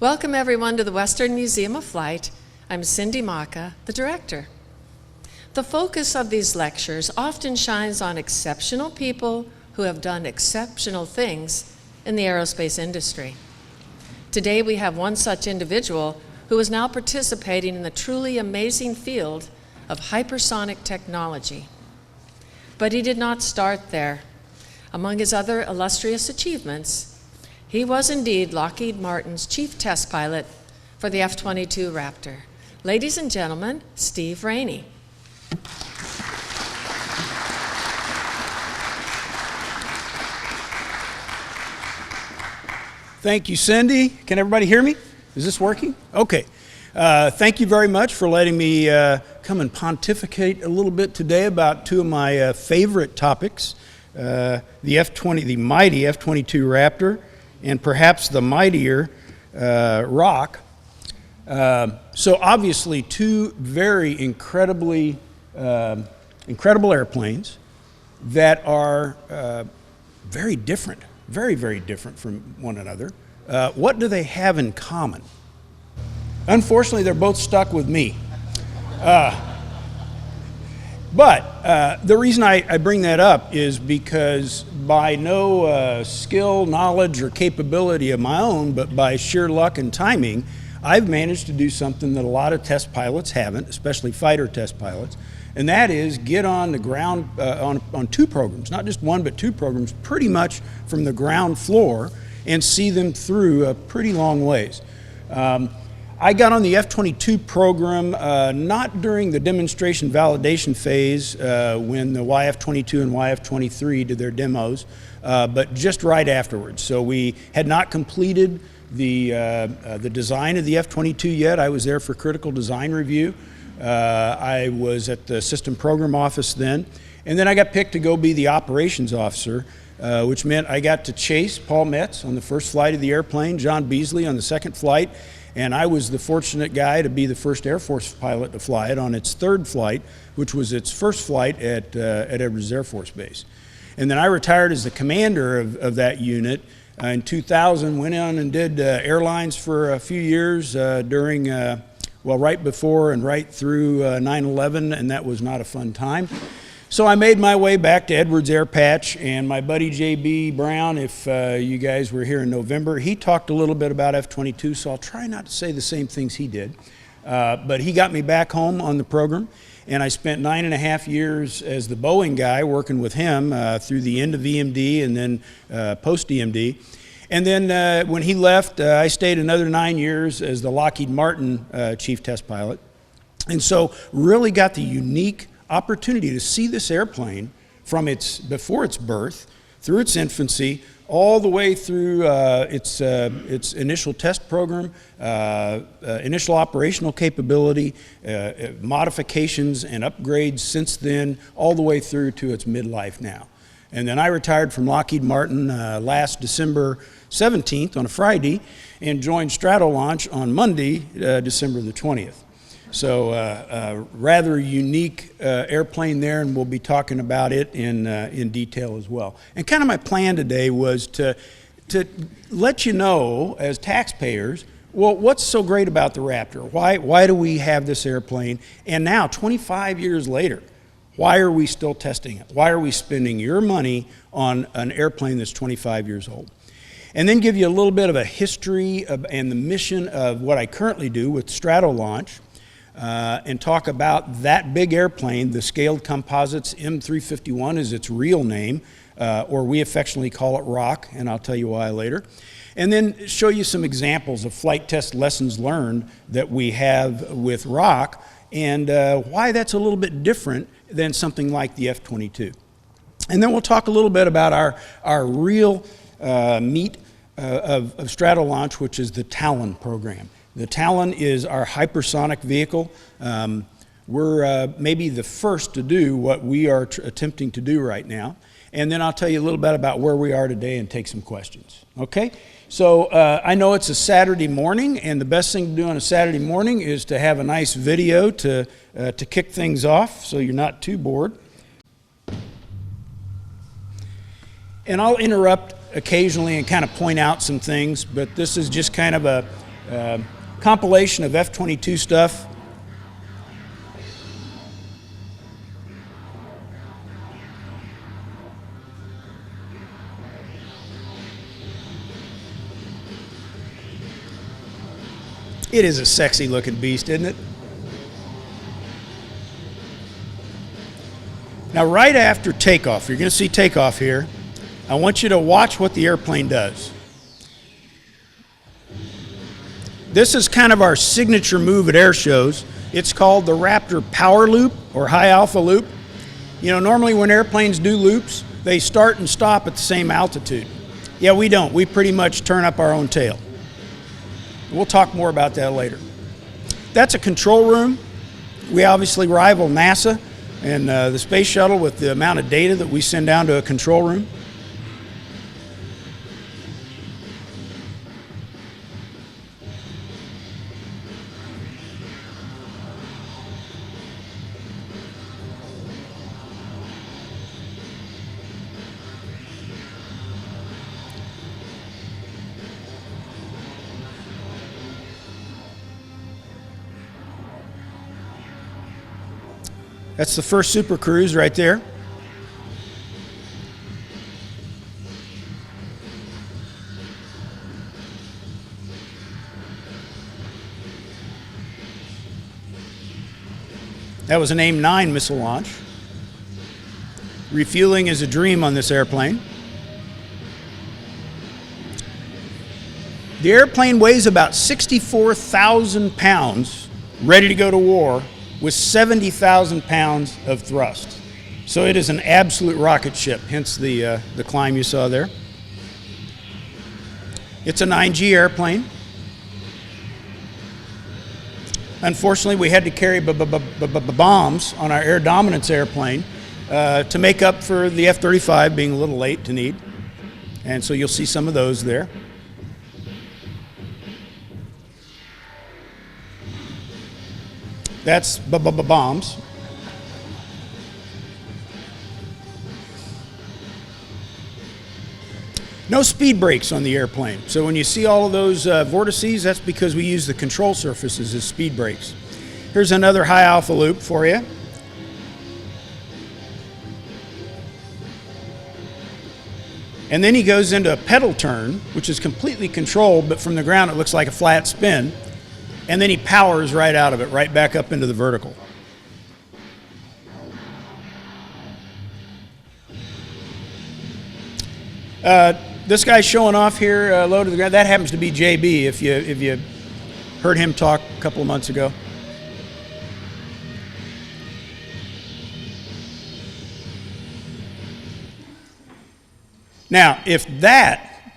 Welcome everyone to the Western Museum of Flight. I'm Cindy Maka, the director. The focus of these lectures often shines on exceptional people who have done exceptional things in the aerospace industry. Today we have one such individual who is now participating in the truly amazing field of hypersonic technology. But he did not start there. Among his other illustrious achievements, he was indeed Lockheed Martin's chief test pilot for the F-22 Raptor. Ladies and gentlemen, Steve Rainey. Thank you, Cindy. Can everybody hear me? Is this working? Okay. Thank you very much for letting me come and pontificate a little bit today about two of my favorite topics, the mighty F-22 Raptor, and perhaps the mightier Rock. So obviously two very incredible airplanes that are very different, very different from one another. What do they have in common? Unfortunately, they're both stuck with me. But the reason I bring that up is because by no skill, knowledge, or capability of my own, but by sheer luck and timing, I've managed to do something that a lot of test pilots haven't, especially fighter test pilots, and that is get on the ground on two programs, not just one, but two programs, pretty much from the ground floor and see them through a pretty long ways. I got on the F-22 program not during the demonstration validation phase when the YF-22 and YF-23 did their demos, but just right afterwards. So we had not completed the design of the F-22 yet. I was there for critical design review. I was at the system program office then, and then I got picked to go be the operations officer, which meant I got to chase Paul Metz on the first flight of the airplane, John Beasley on the second flight, and I was the fortunate guy to be the first Air Force pilot to fly it on its third flight, which was its first flight at Edwards Air Force Base. And then I retired as the commander of that unit in 2000, went on and did airlines for a few years during, well, right before and right through 9/11, and that was not a fun time. So I made my way back to Edwards Air Patch, and my buddy J.B. Brown, if you guys were here in November, he talked a little bit about F-22, so I'll try not to say the same things he did. But he got me back home on the program, and I spent 9.5 years as the Boeing guy working with him through the end of EMD and then post-EMD. And then when he left, I stayed another 9 years as the Lockheed Martin chief test pilot. And so really got the unique opportunity to see this airplane from before its birth, through its infancy, all the way through its initial test program, initial operational capability, modifications and upgrades since then, all the way through to its midlife now. And then I retired from Lockheed Martin last December 17th on a Friday and joined Stratolaunch on Monday, December the 20th. So rather unique airplane there, and we'll be talking about it in detail as well. And kind of my plan today was to let you know, as taxpayers, well, what's so great about the Raptor? Why do we have this airplane? And now, 25 years later, why are we still testing it? Why are we spending your money on an airplane that's 25 years old? And then give you a little bit of a history and the mission of what I currently do with Stratolaunch. And talk about that big airplane, the Scaled Composites M351 is its real name, or we affectionately call it Rock, and I'll tell you why later. And then show you some examples of flight test lessons learned that we have with Rock, and why that's a little bit different than something like the F-22. And then we'll talk a little bit about our real meat of Stratolaunch, which is the Talon program. The Talon is our hypersonic vehicle. We're maybe the first to do what we are attempting to do right now. And then I'll tell you a little bit about where we are today and take some questions. Okay? So I know it's a Saturday morning, and the best thing to do on a Saturday morning is to have a nice video to kick things off so you're not too bored. And I'll interrupt occasionally and kind of point out some things, but this is just kind of compilation of F-22 stuff. It is a sexy looking beast, isn't it? Now, right after takeoff, you're going to see takeoff here. I want you to watch what the airplane does. This is kind of our signature move at air shows. It's called the Raptor power loop or high alpha loop. You know, normally when airplanes do loops, they start and stop at the same altitude. Yeah, we don't. We pretty much turn up our own tail. We'll talk more about that later. That's a control room. We obviously rival NASA and the space shuttle with the amount of data that we send down to a control room. That's the first Super Cruise right there. That was an AIM-9 missile launch. Refueling is a dream on this airplane. The airplane weighs about 64,000 pounds, ready to go to war, with 70,000 pounds of thrust. So it is an absolute rocket ship, hence the climb you saw there. It's a 9G airplane. Unfortunately, we had to carry bombs on our air dominance airplane to make up for the F-35 being a little late to need. And so you'll see some of those there. That's bombs. No speed brakes on the airplane. So when you see all of those vortices, that's because we use the control surfaces as speed brakes. Here's another high alpha loop for you. And then he goes into a pedal turn, which is completely controlled, but from the ground it looks like a flat spin. And then he powers right out of it, right back up into the vertical. This guy's showing off here, low to the ground. That happens to be JB, if you heard him talk a couple of months ago. Now, if that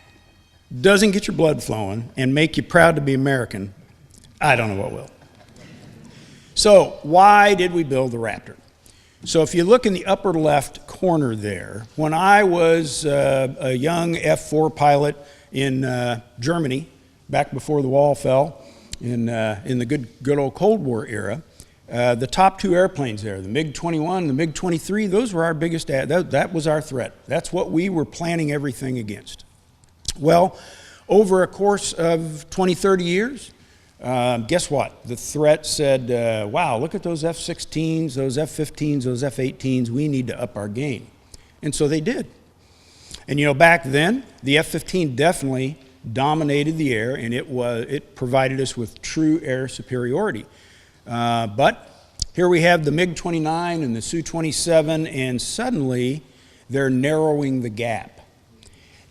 doesn't get your blood flowing and make you proud to be American, I don't know what will. So why did we build the Raptor? So if you look in the upper left corner there, when I was a young F-4 pilot in Germany, back before the wall fell, in the good old Cold War era, the top two airplanes there, the MiG-21 and the MiG-23, those were our biggest, that was our threat. That's what we were planning everything against. Well, over a course of 20, 30 years, guess what? The threat said, wow, look at those F-16s, those F-15s, those F-18s, we need to up our game. And so they did. And you know, back then, the F-15 definitely dominated the air, and it provided us with true air superiority. But here we have the MiG-29 and the Su-27, and suddenly they're narrowing the gap.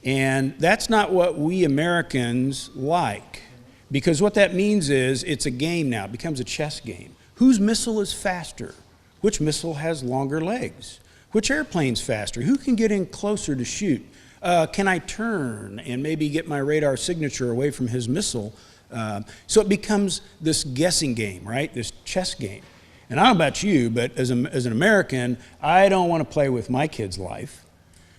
And that's not what we Americans like. Because what that means is it's a game now. It becomes a chess game. Whose missile is faster? Which missile has longer legs? Which airplane's faster? Who can get in closer to shoot? Can I turn and maybe get my radar signature away from his missile? So it becomes this guessing game, right? This chess game. And I don't know about you, but as an American, I don't want to play with my kid's life.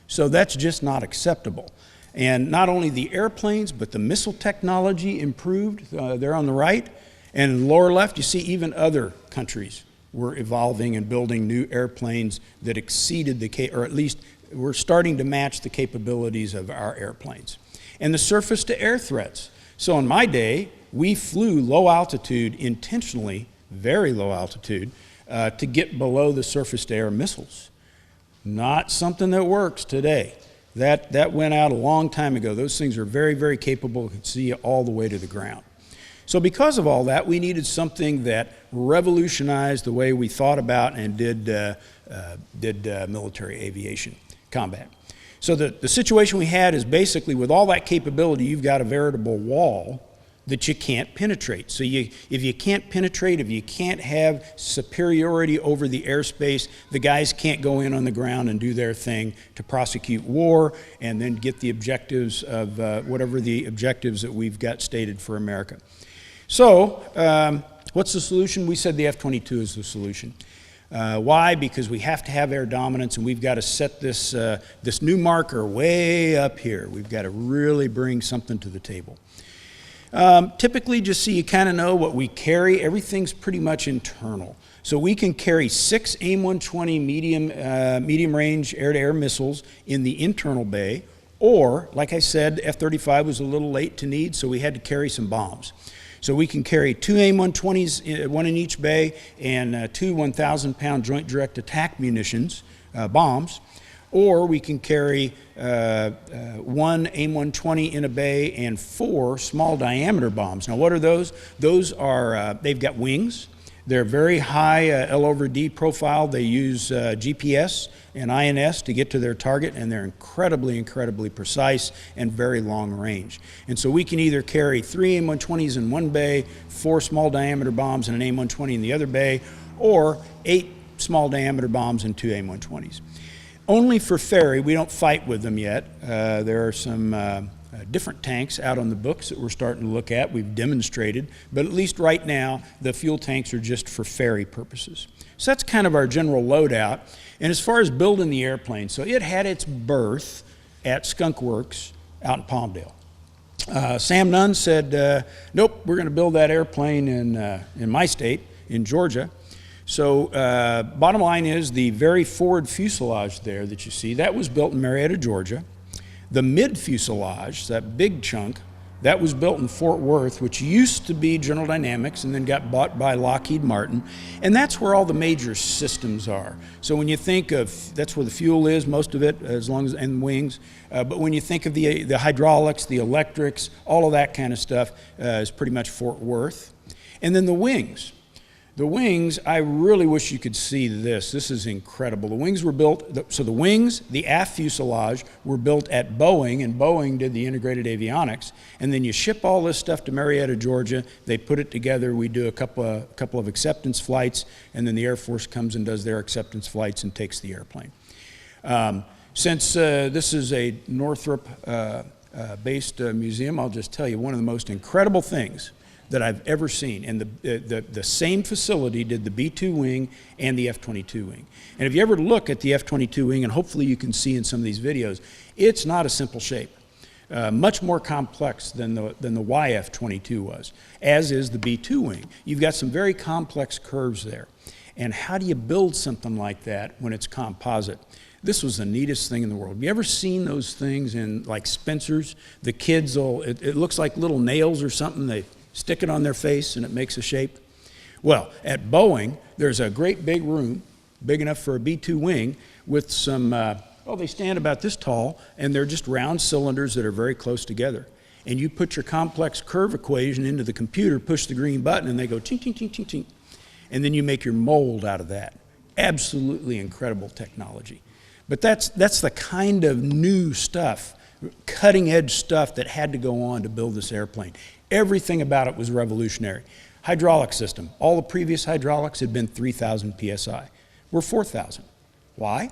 So that's just not acceptable. And not only the airplanes, but the missile technology improved there on the right. And in the lower left, you see even other countries were evolving and building new airplanes that exceeded or at least were starting to match the capabilities of our airplanes. And the surface-to-air threats. So in my day, we flew low altitude intentionally, very low altitude, to get below the surface-to-air missiles. Not something that works today. That went out a long time ago. Those things are very, very capable, can see all the way to the ground. So because of all that, we needed something that revolutionized the way we thought about and did military aviation combat. So the situation we had is basically with all that capability, you've got a veritable wall that you can't penetrate. So if you can't penetrate, if you can't have superiority over the airspace, the guys can't go in on the ground and do their thing to prosecute war and then get the objectives of whatever the objectives that we've got stated for America. So what's the solution? We said the F-22 is the solution. Why? Because we have to have air dominance, and we've got to set this new marker way up here. We've got to really bring something to the table. Typically, just so you kind of know what we carry, everything's pretty much internal. So we can carry 6 AIM-120 medium-range air-to-air missiles in the internal bay, or, like I said, F-35 was a little late to need, so we had to carry some bombs. So we can carry 2 AIM-120s, one in each bay, and 2 1,000-pound joint direct attack munitions, bombs. Or we can carry 1 AIM-120 in a bay and 4 small diameter bombs. Now what are those? Those are, they've got wings. They're very high L/D profile. They use GPS and INS to get to their target, and they're incredibly, incredibly precise and very long range. And so we can either carry 3 AIM-120s in one bay, 4 small diameter bombs and an AIM-120 in the other bay, or 8 small diameter bombs and 2 AIM-120s. Only for ferry, we don't fight with them yet. There are some different tanks out on the books that we're starting to look at. We've demonstrated, but at least right now, the fuel tanks are just for ferry purposes. So that's kind of our general loadout. And as far as building the airplane, so it had its birth at Skunk Works out in Palmdale. Sam Nunn said, nope, we're going to build that airplane in my state, in Georgia. So bottom line is the very forward fuselage there that you see, that was built in Marietta, Georgia. The mid fuselage, that big chunk, that was built in Fort Worth, which used to be General Dynamics and then got bought by Lockheed Martin. And that's where all the major systems are. So when you think of, that's where the fuel is, most of it, as long as, and wings. But when you think of the hydraulics, the electrics, all of that kind of stuff is pretty much Fort Worth. And then the wings. The wings, I really wish you could see this. This is incredible. The wings were built, so the wings, the aft fuselage, were built at Boeing, and Boeing did the integrated avionics. And then you ship all this stuff to Marietta, Georgia. They put it together. We do a couple of acceptance flights, and then the Air Force comes and does their acceptance flights and takes the airplane. Since this is a Northrop-based museum, I'll just tell you one of the most incredible things that I've ever seen, and the same facility did the B-2 wing and the F-22 wing. And if you ever look at the F-22 wing, and hopefully you can see in some of these videos, it's not a simple shape. Much more complex than the YF-22 was, as is the B-2 wing. You've got some very complex curves there. And how do you build something like that when it's composite? This was the neatest thing in the world. Have you ever seen those things in like Spencer's? The kids will, it looks like little nails or something. They stick it on their face and it makes a shape. Well, at Boeing, there's a great big room, big enough for a B-2 wing, with some, they stand about this tall, and they're just round cylinders that are very close together. And you put your complex curve equation into the computer, push the green button, and they go ching, ching, ching, ching, ching. And then you make your mold out of that. Absolutely incredible technology. But that's the kind of new stuff, cutting edge stuff that had to go on to build this airplane. Everything about it was revolutionary. Hydraulic system. All the previous hydraulics had been 3,000 PSI. We're 4,000. Why?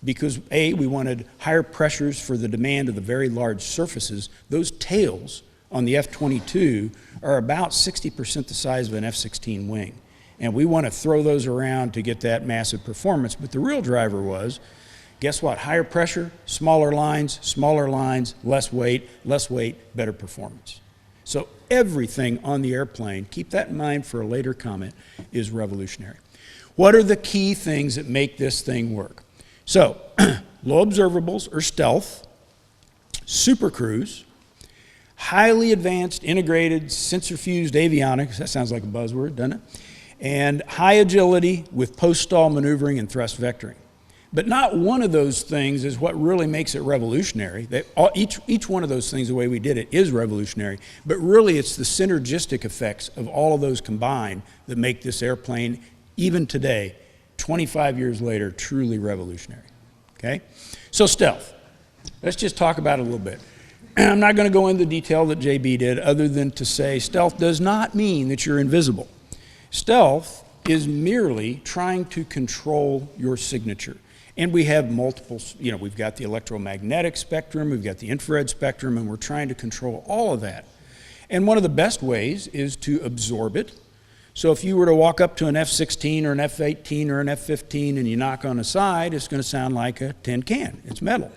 Because A, we wanted higher pressures for the demand of the very large surfaces. Those tails on the F-22 are about 60% the size of an F-16 wing. And we want to throw those around to get that massive performance. But the real driver was, guess what? Higher pressure, smaller lines, less weight, better performance. So everything on the airplane, keep that in mind for a later comment, is revolutionary. What are the key things that make this thing work? So, low observables or stealth, super cruise, highly advanced, integrated, sensor-fused avionics. That sounds like a buzzword, doesn't it? And high agility with post-stall maneuvering and thrust vectoring. But not one of those things is what really makes it revolutionary. Each one of those things, the way we did it, is revolutionary. But really, it's the synergistic effects of all of those combined that make this airplane, even today, 25 years later, truly revolutionary. Okay? So stealth. Let's just talk about it a little bit. I'm not going to go into the detail that JB did, other than to say stealth does not mean that you're invisible. Stealth is merely trying to control your signature. And we have multiple, we've got the electromagnetic spectrum, we've got the infrared spectrum, and we're trying to control all of that. And one of the best ways is to absorb it. So if you were to walk up to an F-16 or an F-18 or an F-15 and you knock on the side, it's going to sound like a tin can. It's metal.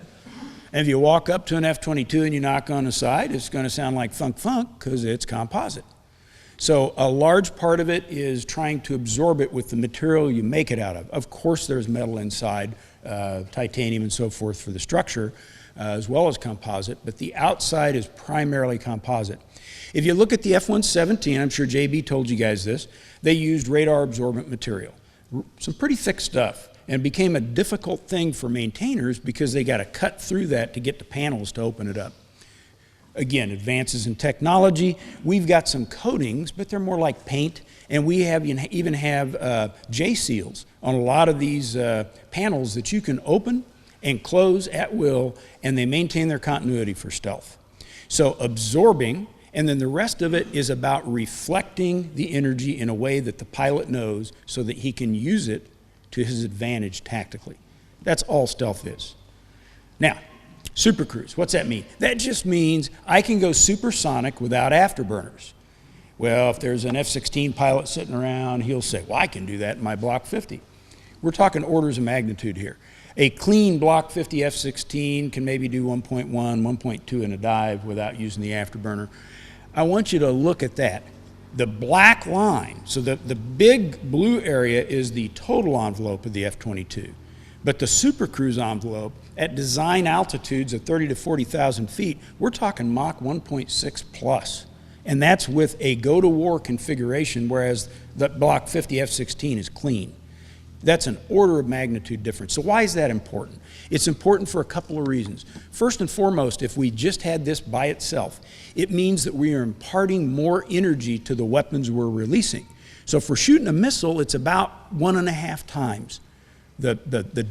And if you walk up to an F-22 and you knock on the side, it's going to sound like thunk thunk because it's composite. So a large part of it is trying to absorb it with the material you make it out of. Of course, there's metal inside, titanium and so forth for the structure, as well as composite, but the outside is primarily composite. If you look at the F-117, I'm sure JB told you guys this, they used radar absorbent material. Some pretty thick stuff, and became a difficult thing for maintainers because they got to cut through that to get the panels to open it up. Again, advances in technology. We've got some coatings, but they're more like paint, and we even have J-seals on a lot of these panels that you can open and close at will, and they maintain their continuity for stealth. So absorbing, and then the rest of it is about reflecting the energy in a way that the pilot knows so that he can use it to his advantage tactically. That's all stealth is. Now, supercruise, what's that mean? That just means I can go supersonic without afterburners. Well, if there's an F-16 pilot sitting around, he'll say, well, I can do that in my Block 50. We're talking orders of magnitude here. A clean Block 50 F-16 can maybe do 1.1, 1.2 in a dive without using the afterburner. I want you to look at that. The black line, so the big blue area is the total envelope of the F-22. But the supercruise envelope, at design altitudes of 30 to 40,000 feet, we're talking Mach 1.6 plus. And that's with a go-to-war configuration, whereas the Block 50 F-16 is clean. That's an order of magnitude difference. So why is that important? It's important for a couple of reasons. First and foremost, if we just had this by itself, it means that we are imparting more energy to the weapons we're releasing. So if we're shooting a missile, it's about 1.5 times the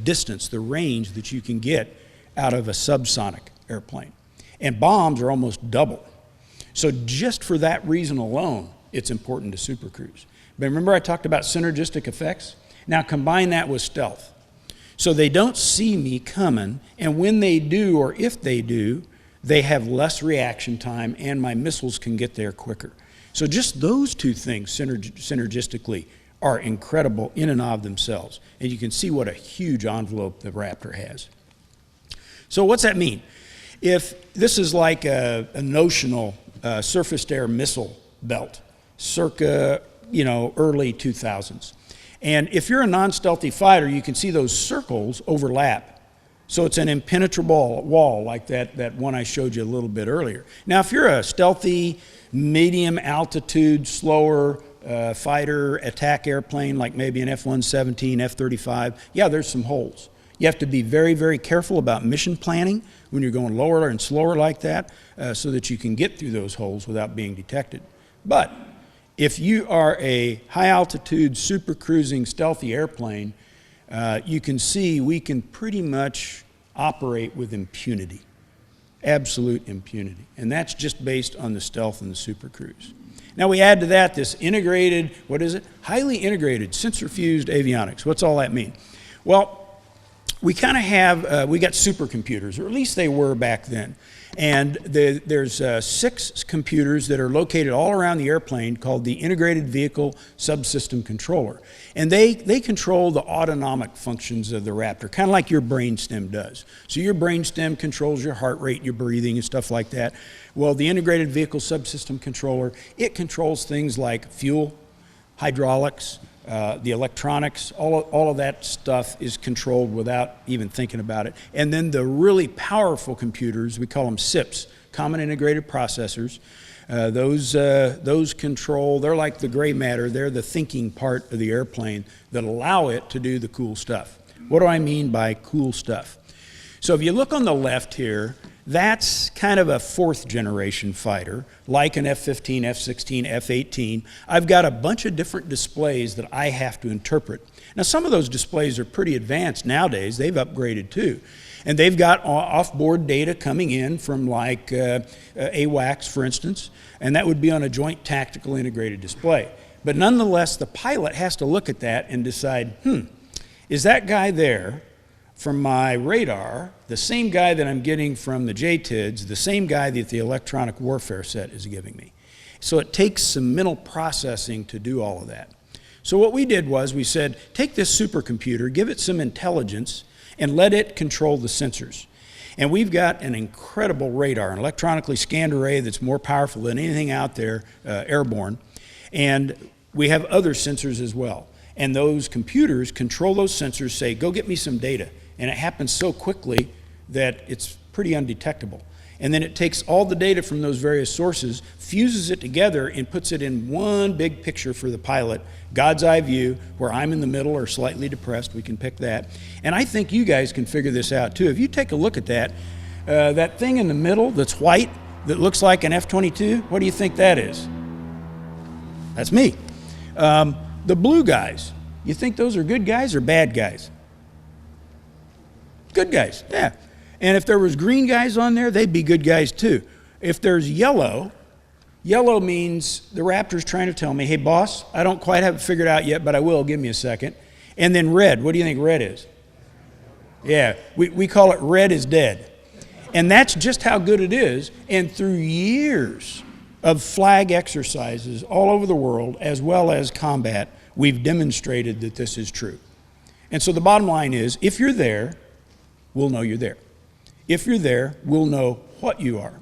distance, the range that you can get out of a subsonic airplane. And bombs are almost double. So just for that reason alone, it's important to supercruise. But remember I talked about synergistic effects? Now combine that with stealth. So they don't see me coming, and when they do, or if they do, they have less reaction time and my missiles can get there quicker. So just those two things synergistically are incredible in and of themselves. And you can see what a huge envelope the Raptor has. So what's that mean? If this is like a notional surface-to-air missile belt, circa early 2000s. And if you're a non-stealthy fighter, you can see those circles overlap. So it's an impenetrable wall like that one I showed you a little bit earlier. Now, if you're a stealthy, medium altitude, slower fighter attack airplane, like maybe an F-117, F-35, yeah, there's some holes. You have to be very, very careful about mission planning when you're going lower and slower like that so that you can get through those holes without being detected. But if you are a high-altitude, super-cruising, stealthy airplane, you can see we can pretty much operate with impunity, absolute impunity. And that's just based on the stealth and the supercruise. Now we add to that this integrated, what is it? Highly integrated, sensor-fused avionics. What's all that mean? Well, we kind of have, we got supercomputers, or at least they were back then. And there's 6 computers that are located all around the airplane called the Integrated Vehicle Subsystem Controller. And they control the autonomic functions of the Raptor, kind of like your brainstem does. So your brainstem controls your heart rate, your breathing, and stuff like that. Well, the Integrated Vehicle Subsystem Controller, it controls things like fuel, hydraulics, the electronics, all of that stuff is controlled without even thinking about it. And then the really powerful computers, we call them CIPs, Common Integrated Processors. Those control, they're like the gray matter, they're the thinking part of the airplane that allow it to do the cool stuff. What do I mean by cool stuff? So if you look on the left here, that's kind of a fourth generation fighter, like an F-15, F-16, F-18. I've got a bunch of different displays that I have to interpret. Now some of those displays are pretty advanced nowadays, they've upgraded too. And they've got off-board data coming in from like AWACS, for instance, and that would be on a Joint Tactical Integrated Display. But nonetheless, the pilot has to look at that and decide, is that guy there from my radar the same guy that I'm getting from the JTIDs, the same guy that the electronic warfare set is giving me? So it takes some mental processing to do all of that. So what we did was we said, take this supercomputer, give it some intelligence, and let it control the sensors. And we've got an incredible radar, an electronically scanned array that's more powerful than anything out there airborne. And we have other sensors as well. And those computers control those sensors, say, go get me some data. And it happens so quickly that it's pretty undetectable. And then it takes all the data from those various sources, fuses it together, and puts it in one big picture for the pilot, God's eye view, where I'm in the middle or slightly depressed, we can pick that. And I think you guys can figure this out too. If you take a look at that, that thing in the middle that's white, that looks like an F-22, what do you think that is? That's me. The blue guys, you think those are good guys or bad guys? Good guys, yeah. And if there was green guys on there, they'd be good guys too. If there's yellow, yellow means the Raptor's trying to tell me, hey boss, I don't quite have it figured out yet, but I will, give me a second. And then red, what do you think red is? Yeah, we call it red is dead. And that's just how good it is. And through years of flag exercises all over the world, as well as combat, we've demonstrated that this is true. And so the bottom line is, if you're there, we'll know you're there. If you're there, we'll know what you are.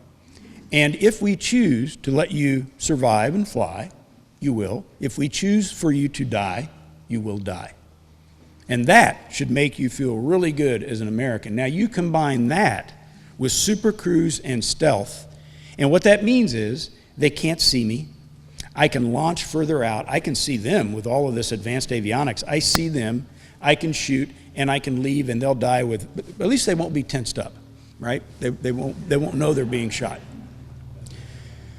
And if we choose to let you survive and fly, you will. If we choose for you to die, you will die. And that should make you feel really good as an American. Now you combine that with super cruise and stealth, and what that means is they can't see me. I can launch further out. I can see them with all of this advanced avionics. I see them, I can shoot, and I can leave, and they'll die with, but at least they won't be tensed up, right? They won't know they're being shot.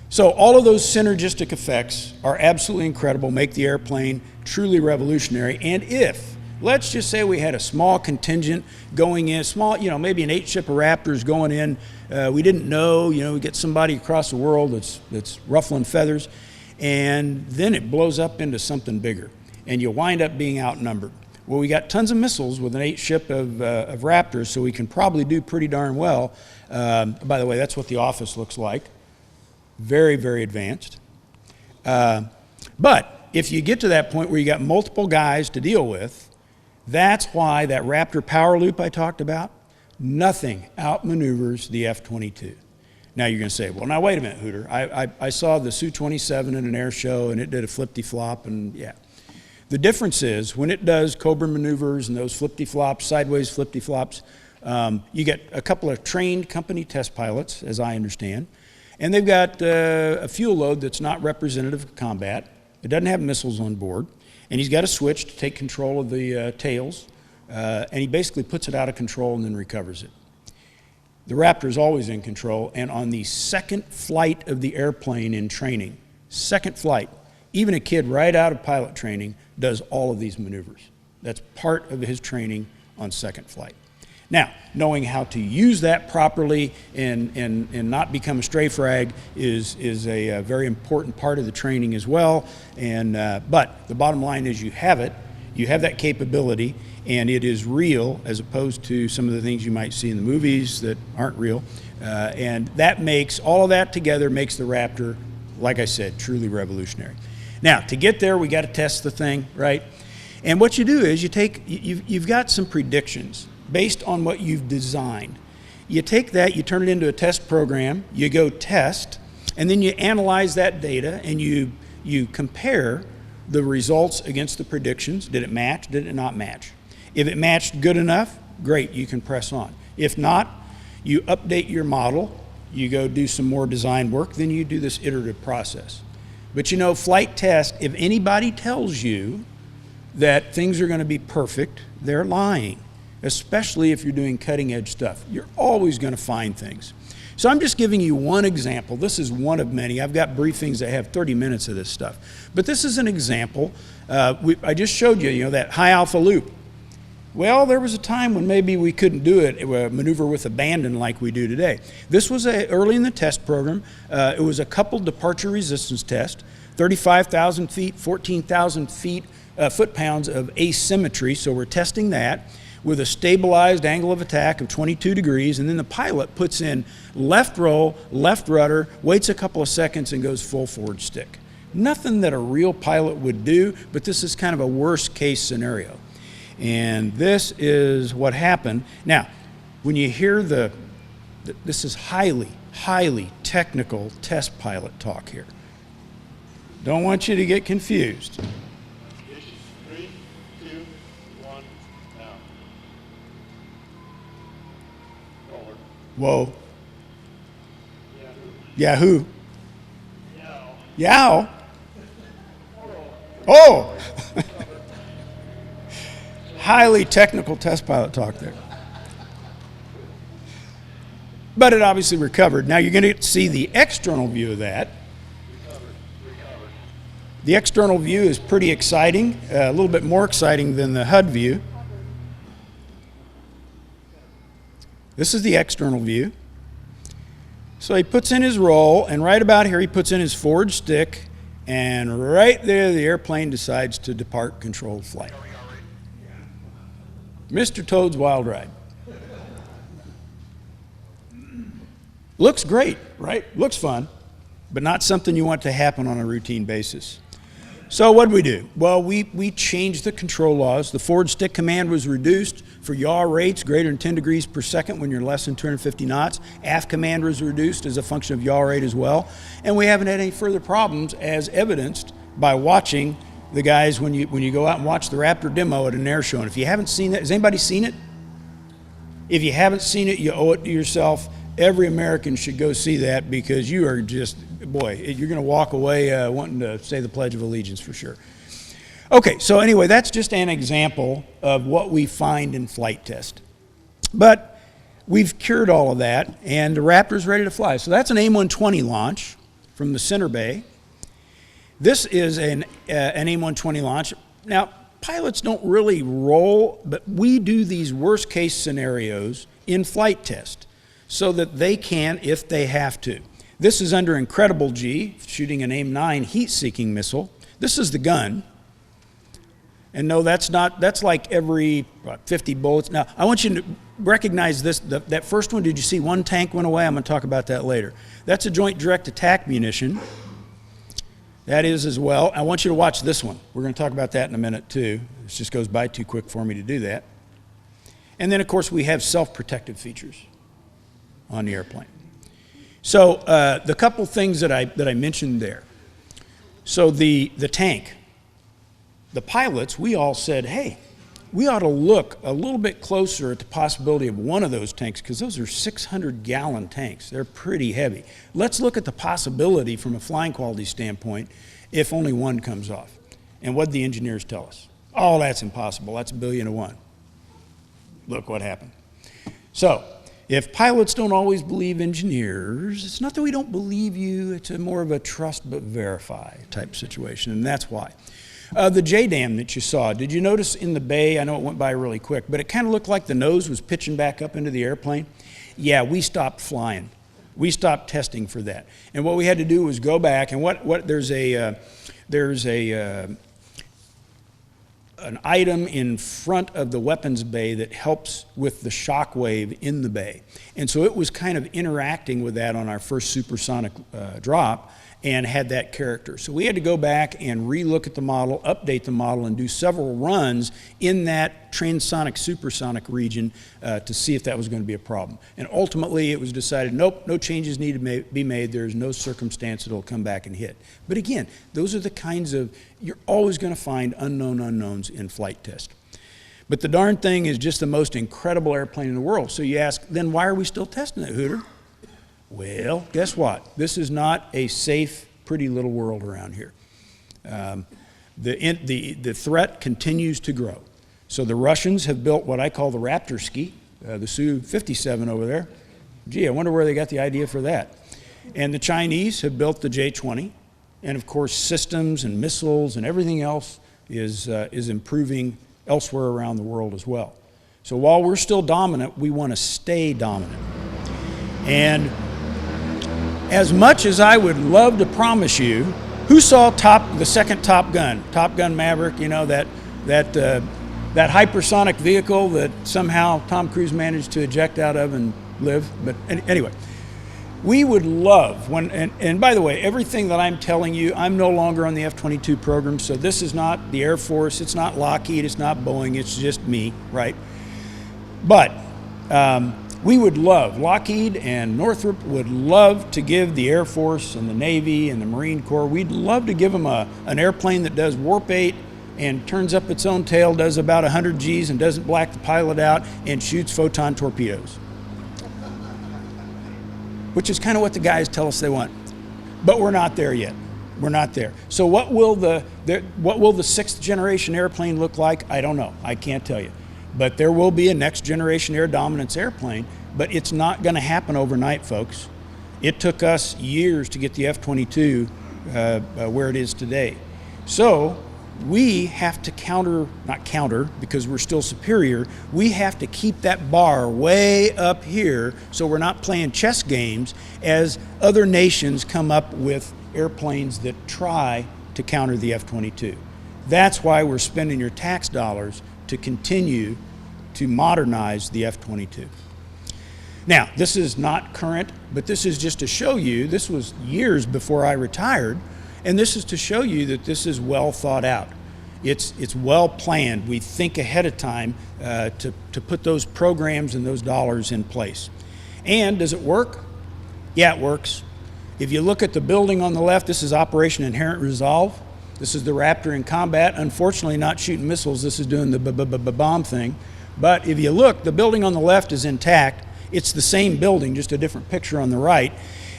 So all of those synergistic effects are absolutely incredible, make the airplane truly revolutionary. And if, let's just say we had a small contingent going in, small, maybe an 8-ship of Raptors going in, we didn't know, we get somebody across the world that's ruffling feathers, and then it blows up into something bigger, and you wind up being outnumbered. Well, we got tons of missiles with an 8-ship of Raptors, so we can probably do pretty darn well. By the way, that's what the office looks like. Very, very advanced. But if you get to that point where you got multiple guys to deal with, that's why that Raptor power loop I talked about, nothing outmaneuvers the F-22. Now you're going to say, well, now wait a minute, Hooter. I saw the Su-27 in an air show, and it did a flip-de-flop, and yeah. The difference is when it does Cobra maneuvers and those flip-de-flops, sideways flip-de-flops, you get a couple of trained company test pilots, as I understand, and they've got a fuel load that's not representative of combat. It doesn't have missiles on board, and he's got a switch to take control of the tails, and he basically puts it out of control and then recovers it. The Raptor is always in control, and on the second flight of the airplane in training, second flight, even a kid right out of pilot training does all of these maneuvers. That's part of his training on second flight. Now, knowing how to use that properly and not become a stray frag is a very important part of the training as well. But the bottom line is you have it, you have that capability, and it is real as opposed to some of the things you might see in the movies that aren't real. And that makes, all of that together makes the Raptor, like I said, truly revolutionary. Now, to get there, we got to test the thing, right? And what you do is you've got some predictions based on what you've designed. You take that, you turn it into a test program, you go test, and then you analyze that data and you compare the results against the predictions. Did it match? Did it not match? If it matched good enough, great, you can press on. If not, you update your model, you go do some more design work, then you do this iterative process. But you know, flight test, if anybody tells you that things are going to be perfect, they're lying, especially if you're doing cutting edge stuff. You're always going to find things. So I'm just giving you one example. This is one of many. I've got briefings that have 30 minutes of this stuff. But this is an example. I just showed you, you know, that high alpha loop. Well, there was a time when maybe we couldn't do it, maneuver with abandon like we do today. This was early in the test program. It was a coupled departure resistance test, 35,000 feet, 14,000 feet, foot-pounds of asymmetry. So we're testing that with a stabilized angle of attack of 22 degrees, and then the pilot puts in left roll, left rudder, waits a couple of seconds, and goes full forward stick. Nothing that a real pilot would do, but this is kind of a worst case scenario. And this is what happened. Now, when you hear this is highly, highly technical test pilot talk here. Don't want you to get confused. 3, 2, 1, now. Forward. Whoa. Yahoo. Yow. Oh. Highly technical test pilot talk there. But it obviously recovered. Now you're going to see the external view of that. Recovered. The external view is pretty exciting, a little bit more exciting than the HUD view. This is the external view. So he puts in his roll, and right about here he puts in his forward stick, and right there the airplane decides to depart controlled flight. Mr. Toad's Wild Ride. Looks great, right? Looks fun, but not something you want to happen on a routine basis. So what did we do? Well, we changed the control laws. The forward stick command was reduced for yaw rates greater than 10 degrees per second when you're less than 250 knots. Aft command was reduced as a function of yaw rate as well. And we haven't had any further problems as evidenced by watching the guys when you go out and watch the Raptor demo at an air show. And if you haven't seen that, has anybody seen it? If you haven't seen it, you owe it to yourself. Every American should go see that, because you are just, boy, you're going to walk away wanting to say the Pledge of Allegiance for sure. Okay, so anyway, that's just an example of what we find in flight test. But we've cured all of that, and the Raptor's ready to fly. So that's an AIM-120 launch from the center bay. This is an AIM-120 launch. Now, pilots don't really roll, but we do these worst case scenarios in flight test so that they can if they have to. This is under incredible G, shooting an AIM-9 heat-seeking missile. This is the gun. And no, that's like every 50 bullets. Now, I want you to recognize this. That first one, did you see one tank went away? I'm going to talk about that later. That's a joint direct attack munition. That is as well. I want you to watch this one. We're going to talk about that in a minute too. This just goes by too quick for me to do that. And then, of course, we have self-protective features on the airplane. So the couple things that I mentioned there. So the tank, the pilots, we all said, hey, we ought to look a little bit closer at the possibility of one of those tanks, because those are 600-gallon tanks. They're pretty heavy. Let's look at the possibility from a flying quality standpoint if only one comes off. And what did the engineers tell us? Oh, that's impossible. That's 1 billion to 1. Look what happened. So if pilots don't always believe engineers, it's not that we don't believe you, it's more of a trust but verify type situation, and that's why. The JDAM that you saw, did you notice in the bay, I know it went by really quick, but it kind of looked like the nose was pitching back up into the airplane? Yeah, we stopped flying. We stopped testing for that. And what we had to do was go back, and there's an item in front of the weapons bay that helps with the shock wave in the bay. And so it was kind of interacting with that on our first supersonic drop, and had that character. So we had to go back and relook at the model, update the model, and do several runs in that transonic, supersonic region to see if that was going to be a problem. And ultimately, it was decided, nope, no changes need to be made. There's no circumstance it'll come back and hit. But again, those are the kinds of, you're always going to find unknown unknowns in flight test. But the darn thing is just the most incredible airplane in the world. So you ask, then why are we still testing it, Hooter? Well, guess what? This is not a safe, pretty little world around here. The threat continues to grow. So the Russians have built what I call the Raptor ski, the Su-57 over there. Gee, I wonder where they got the idea for that. And the Chinese have built the J-20. And of course, systems and missiles and everything else is improving elsewhere around the world as well. So while we're still dominant, we want to stay dominant. And as much as I would love to promise you, who saw the second Top Gun? Top Gun Maverick, you know, that hypersonic vehicle that somehow Tom Cruise managed to eject out of and live. But anyway, we would love, and by the way, everything that I'm telling you, I'm no longer on the F-22 program, so this is not the Air Force, it's not Lockheed, it's not Boeing, it's just me, right? But we would love, Lockheed and Northrop would love to give the Air Force and the Navy and the Marine Corps, we'd love to give them an airplane that does warp 8 and turns up its own tail, does about 100 Gs and doesn't black the pilot out and shoots photon torpedoes. Which is kind of what the guys tell us they want. But we're not there yet. We're not there. So what will the sixth generation airplane look like? I don't know. I can't tell you. But there will be a next generation air dominance airplane, but it's not going to happen overnight, folks. It took us years to get the F-22 where it is today. So we have to not counter because we're still superior, we have to keep that bar way up here so we're not playing chess games as other nations come up with airplanes that try to counter the F-22. That's why we're spending your tax dollars to continue to modernize the F-22. Now, this is not current, but this is just to show you, this was years before I retired, and this is to show you that this is well thought out. It's well planned. We think ahead of time to put those programs and those dollars in place. And does it work? Yeah, it works. If you look at the building on the left, this is Operation Inherent Resolve. This is the Raptor in combat. Unfortunately, not shooting missiles. This is doing the bomb thing. But if you look, the building on the left is intact. It's the same building, just a different picture on the right.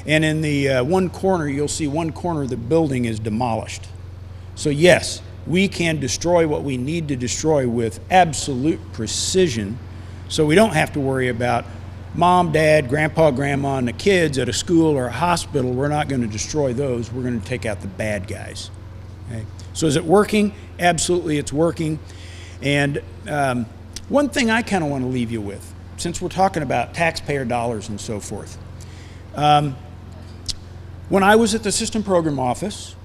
And in the one corner, you'll see one corner of the building is demolished. So yes, we can destroy what we need to destroy with absolute precision, so we don't have to worry about mom, dad, grandpa, grandma, and the kids at a school or a hospital. We're not going to destroy those. We're going to take out the bad guys. Okay? So is it working? Absolutely, it's working. And one thing I kind of want to leave you with, since we're talking about taxpayer dollars and so forth. When I was at the System Program Office,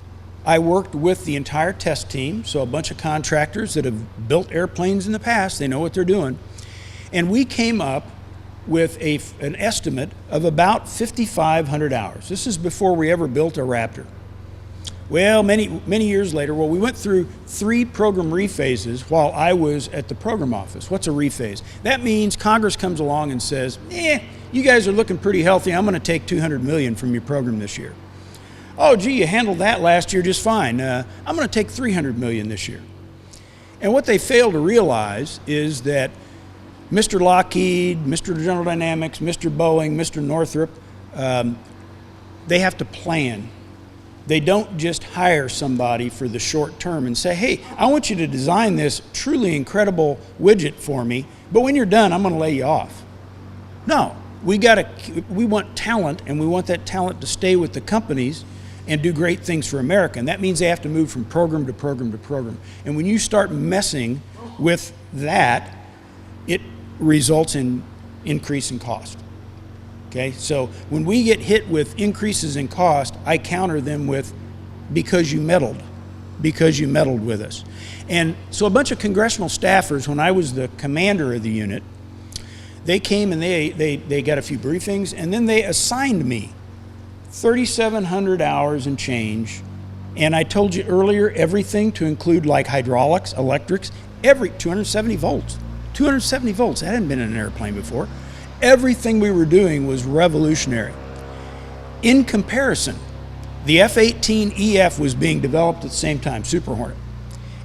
I worked with the entire test team, so a bunch of contractors that have built airplanes in the past, they know what they're doing. And we came up with an estimate of about 5,500 hours. This is before we ever built a Raptor. Well, many years later, we went through 3 program rephases while I was at the program office. What's a rephase? That means Congress comes along and says, you guys are looking pretty healthy. I'm going to take $200 million from your program this year. Oh, gee, you handled that last year just fine. I'm going to take $300 million this year. And what they fail to realize is that Mr. Lockheed, Mr. General Dynamics, Mr. Boeing, Mr. Northrop, they have to plan. They don't just hire somebody for the short term and say, hey, I want you to design this truly incredible widget for me, but when you're done, I'm going to lay you off. No, we want talent, and we want that talent to stay with the companies and do great things for America. And that means they have to move from program to program to program. And when you start messing with that, it results in increase in cost. Okay, so when we get hit with increases in cost, I counter them with because you meddled with us. And so a bunch of congressional staffers, when I was the commander of the unit, they came and they got a few briefings, and then they assigned me 3,700 hours and change. And I told you earlier, everything to include like hydraulics, electrics, every 270 volts. 270 volts, that hadn't been in an airplane before. Everything we were doing was revolutionary. In comparison, the F-18EF was being developed at the same time, Super Hornet.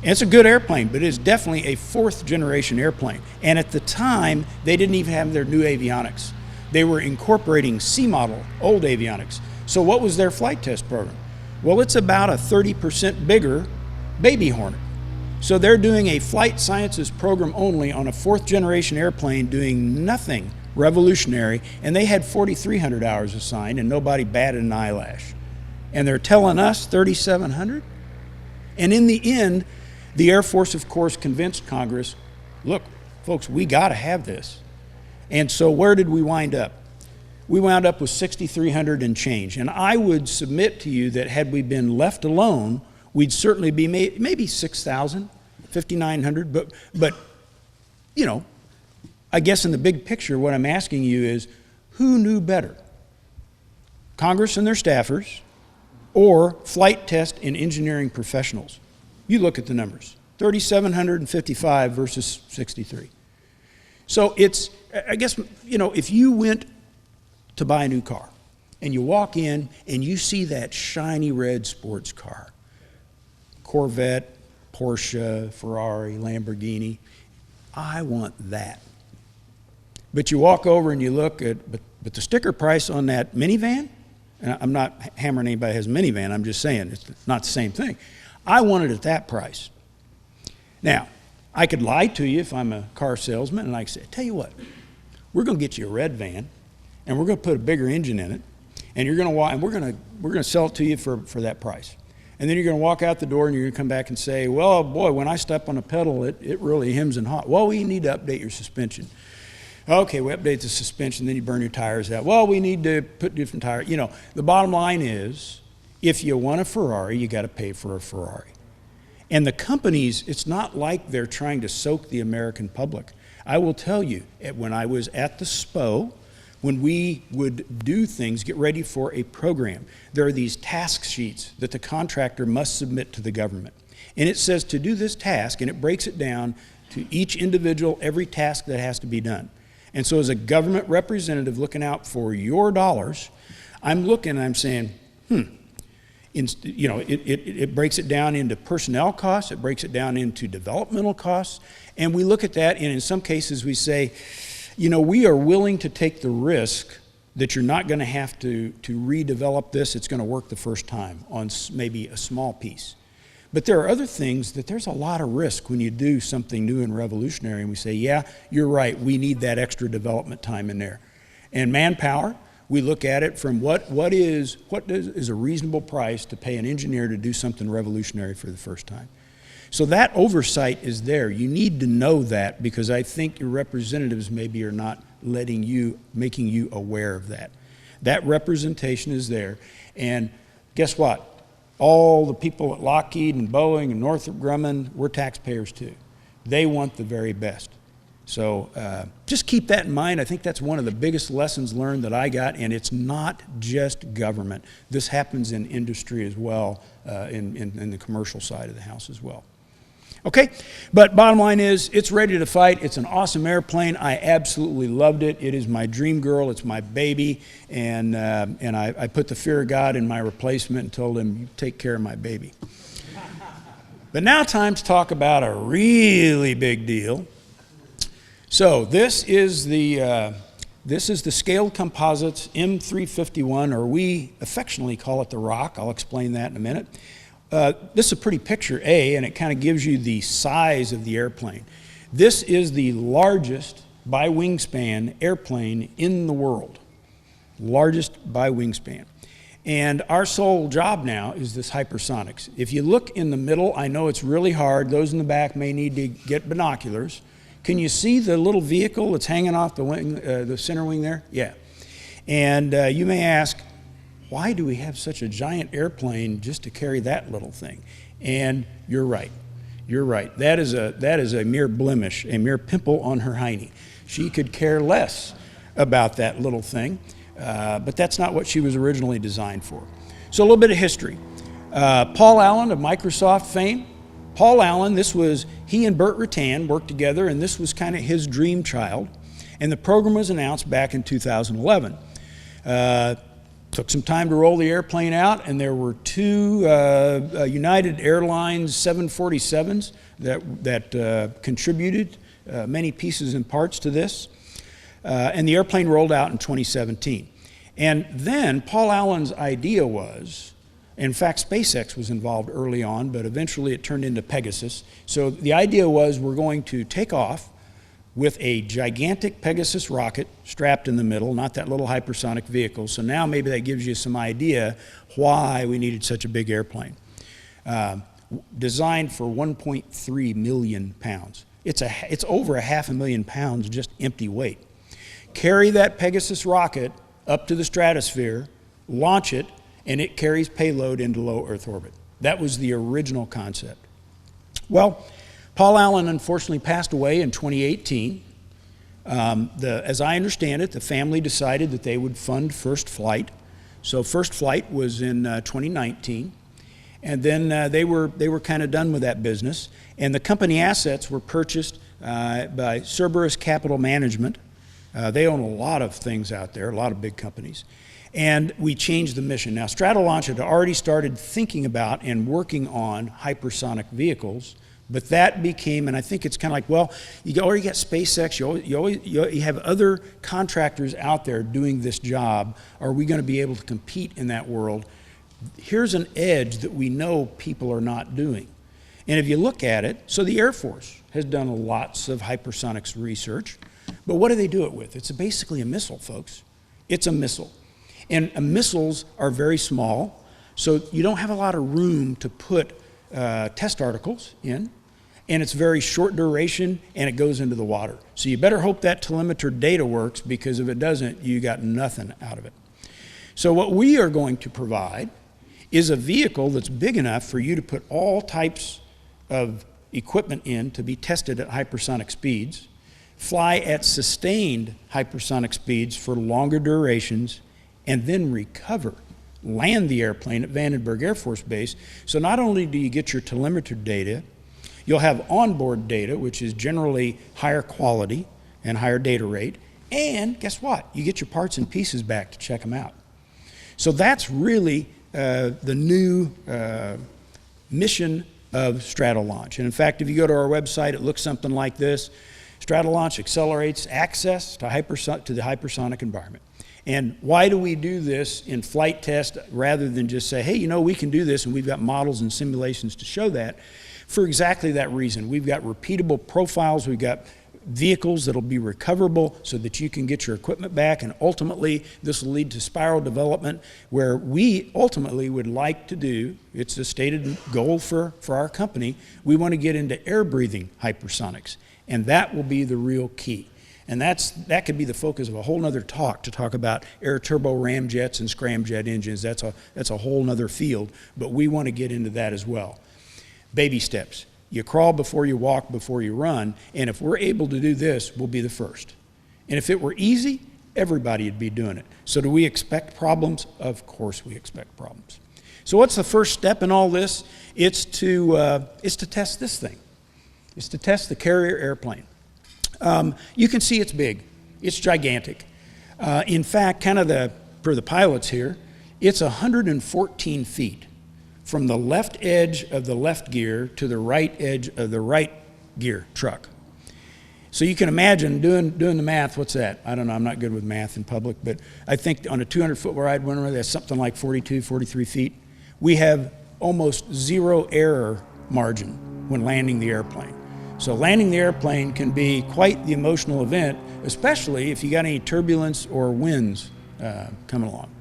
And it's a good airplane, but it is definitely a fourth generation airplane. And at the time, they didn't even have their new avionics. They were incorporating C model, old avionics. So what was their flight test program? Well, it's about a 30% bigger baby Hornet. So they're doing a flight sciences program only on a fourth generation airplane doing nothing revolutionary, and they had 4,300 hours assigned and nobody batted an eyelash. And they're telling us 3,700? And in the end, the Air Force, of course, convinced Congress, look, folks, we got to have this. And so where did we wind up? We wound up with 6,300 and change. And I would submit to you that had we been left alone, we'd certainly be maybe 6,000, 5,900. But, you know, I guess in the big picture, what I'm asking you is, who knew better? Congress and their staffers, or flight test and engineering professionals? You look at the numbers, 3,755 versus 63. So it's, I guess, you know, if you went to buy a new car and you walk in and you see that shiny red sports car, Corvette, Porsche, Ferrari, Lamborghini, I want that. But you walk over and you look at, but the sticker price on that minivan, and I'm not hammering anybody who has a minivan, I'm just saying it's not the same thing. I want it at that price. Now, I could lie to you if I'm a car salesman and I say, tell you what, we're going to get you a red van and we're going to put a bigger engine in it, and you're going to walk, and we're going to sell it to you for that price. And then you're going to walk out the door and you're going to come back and say, well, boy, when I step on a pedal, it really hems and haws. Well, we need to update your suspension. Okay, we update the suspension, then you burn your tires out. Well, we need to put different tires. You know, the bottom line is, if you want a Ferrari, you got to pay for a Ferrari. And the companies, it's not like they're trying to soak the American public. I will tell you, when I was at the SPO, when we would do things, get ready for a program, there are these task sheets that the contractor must submit to the government. And it says to do this task, and it breaks it down to each individual, every task that has to be done. And so as a government representative looking out for your dollars, I'm looking and I'm saying, you know, it breaks it down into personnel costs, it breaks it down into developmental costs, and we look at that, and in some cases we say, you know, we are willing to take the risk that you're not going to have to redevelop this. It's going to work the first time on maybe a small piece. But there are other things that there's a lot of risk when you do something new and revolutionary, and we say, yeah, you're right, we need that extra development time in there. And manpower, we look at it from what is a reasonable price to pay an engineer to do something revolutionary for the first time. So that oversight is there. You need to know that, because I think your representatives maybe are not making you aware of that. That representation is there. And guess what? All the people at Lockheed and Boeing and Northrop Grumman, we're taxpayers too. They want the very best. So just keep that in mind. I think that's one of the biggest lessons learned that I got, and it's not just government. This happens in industry as well, in the commercial side of the house as well. Okay, but bottom line is, it's ready to fight. It's an awesome airplane. I absolutely loved it. It is my dream girl. It's my baby, and I put the fear of God in my replacement and told him, you take care of my baby. But now time to talk about a really big deal. So this is the Scaled Composites M351, or we affectionately call it the Rock. I'll explain that in a minute. This is a pretty picture A, and it kind of gives you the size of the airplane. This is the largest by wingspan airplane in the world. Largest by wingspan. And our sole job now is this Hypersonics. If you look in the middle, I know it's really hard. Those in the back may need to get binoculars. Can you see the little vehicle that's hanging off the wing, the center wing there? Yeah. And you may ask, why do we have such a giant airplane just to carry that little thing? And you're right. You're right. That is a mere blemish, a mere pimple on her hiney. She could care less about that little thing. but that's not what she was originally designed for. So a little bit of history. Paul Allen of Microsoft fame. Paul Allen, he and Burt Rutan worked together, and this was kind of his dream child. And the program was announced back in 2011. Took some time to roll the airplane out, and there were two United Airlines 747s that contributed many pieces and parts to this. And the airplane rolled out in 2017. And then Paul Allen's idea was, in fact, SpaceX was involved early on, but eventually it turned into Pegasus. So the idea was we're going to take off with a gigantic Pegasus rocket strapped in the middle, not that little hypersonic vehicle. So now maybe that gives you some idea why we needed such a big airplane. Designed for 1.3 million pounds. It's over 500,000 pounds just empty weight. Carry that Pegasus rocket up to the stratosphere, launch it, and it carries payload into low Earth orbit. That was the original concept. Well, Paul Allen unfortunately passed away in 2018. As I understand it, the family decided that they would fund first flight. So first flight was in 2019. And then they were kind of done with that business. And the company assets were purchased by Cerberus Capital Management. They own a lot of things out there, a lot of big companies. And we changed the mission. Now, Stratolaunch had already started thinking about and working on hypersonic vehicles, but that became, and I think it's kind of like, well, you already got SpaceX, you have other contractors out there doing this job. Are we going to be able to compete in that world? Here's an edge that we know people are not doing. And if you look at it, so the Air Force has done lots of hypersonics research, but what do they do it with? It's basically a missile, folks. It's a missile. And missiles are very small, so you don't have a lot of room to put test articles in, and it's very short duration, and it goes into the water. So you better hope that telemeter data works, because if it doesn't, you got nothing out of it. So what we are going to provide is a vehicle that's big enough for you to put all types of equipment in to be tested at hypersonic speeds, fly at sustained hypersonic speeds for longer durations, and then recover, land the airplane at Vandenberg Air Force Base. So not only do you get your telemetry data, you'll have onboard data, which is generally higher quality and higher data rate, and guess what? You get your parts and pieces back to check them out. So that's really the new mission of Stratolaunch. And in fact, if you go to our website, it looks something like this. Stratolaunch accelerates access to the hypersonic environment. And why do we do this in flight test rather than just say, hey, you know, we can do this and we've got models and simulations to show that? For exactly that reason. We've got repeatable profiles, we've got vehicles that'll be recoverable so that you can get your equipment back, and ultimately this will lead to spiral development where we ultimately would like to do, it's a stated goal for our company, we want to get into air-breathing hypersonics, and that will be the real key. And that could be the focus of a whole nother talk, to talk about air turbo ramjets and scramjet engines. That's a whole nother field, but we want to get into that as well. Baby steps. You crawl before you walk, before you run, and if we're able to do this, we'll be the first. And if it were easy, everybody would be doing it. So do we expect problems? Of course we expect problems. So what's the first step in all this? It's to test this thing. It's to test the carrier airplane. You can see it's big. It's gigantic. In fact, for the pilots here, it's 114 feet from the left edge of the left gear to the right edge of the right gear truck. So you can imagine doing the math. What's that? I don't know. I'm not good with math in public, but I think on a 200-foot ride runway, that's something like 42, 43 feet. We have almost zero error margin when landing the airplane. So landing the airplane can be quite the emotional event, especially if you got any turbulence or winds coming along.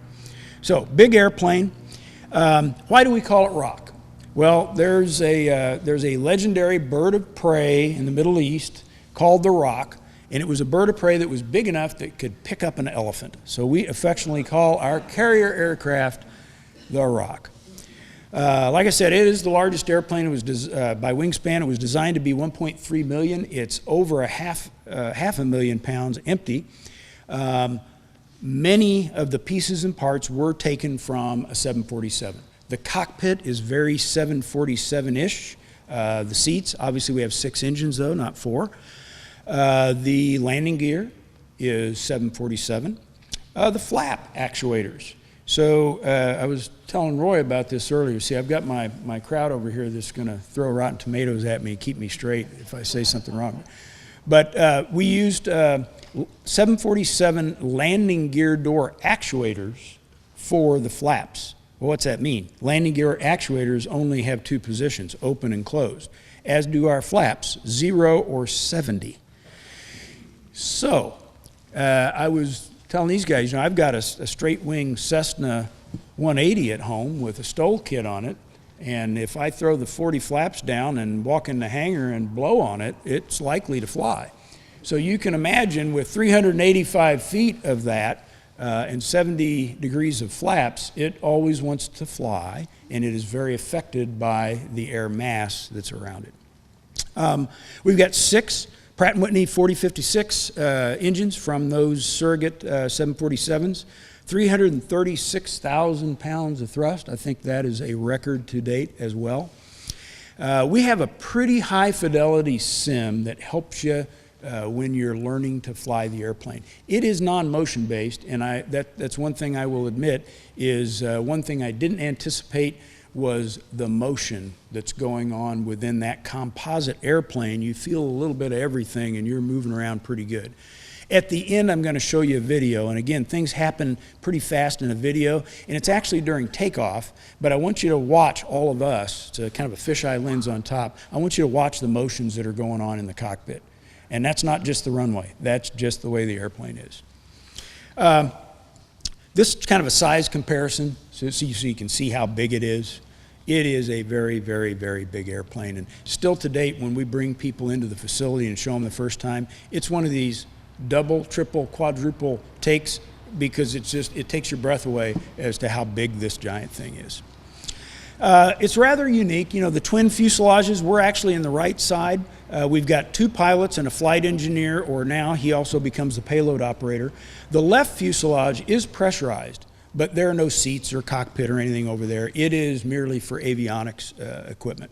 So big airplane. Why do we call it rock? Well, there's a legendary bird of prey in the Middle East called the rock, and it was a bird of prey that was big enough that could pick up an elephant. So we affectionately call our carrier aircraft the rock. Like I said, it is the largest airplane. It was by wingspan. It was designed to be 1.3 million. It's over half a million pounds empty. Many of the pieces and parts were taken from a 747. The cockpit is very 747-ish. The seats, obviously we have 6 engines though, not 4. The landing gear is 747. The flap actuators. So I was telling Roy about this earlier. See, I've got my crowd over here that's going to throw rotten tomatoes at me and keep me straight if I say something wrong. But we used 747 landing gear door actuators for the flaps. Well, what's that mean? Landing gear actuators only have 2 positions, open and closed, as do our flaps, 0 or 70. So I was telling these guys, you know, I've got a straight wing Cessna 180 at home with a STOL kit on it, and if I throw the 40 flaps down and walk in the hangar and blow on it, it's likely to fly. So you can imagine with 385 feet of that and 70 degrees of flaps, it always wants to fly, and it is very affected by the air mass that's around it. We've got 6 Pratt & Whitney 4056 engines from those surrogate 747s, 336,000 pounds of thrust. I think that is a record to date as well. We have a pretty high fidelity sim that helps you when you're learning to fly the airplane. It is non-motion based, and that's one thing I will admit is one thing I didn't anticipate was the motion that's going on within that composite airplane. You feel a little bit of everything and you're moving around pretty good. At the end, I'm going to show you a video, and again, things happen pretty fast in a video, and it's actually during takeoff, but I want you to watch all of us. It's a kind of a fisheye lens on top. I want you to watch the motions that are going on in the cockpit. And that's not just the runway, that's just the way the airplane is. This is kind of a size comparison, so you can see how big it is. It is a very, very, very big airplane, and still to date, when we bring people into the facility and show them the first time, it's one of these double, triple, quadruple takes, because it takes your breath away as to how big this giant thing is. It's rather unique. You know, the twin fuselages, we're actually in the right side. We've got 2 pilots and a flight engineer, or now he also becomes the payload operator. The left fuselage is pressurized, but there are no seats or cockpit or anything over there. It is merely for avionics equipment.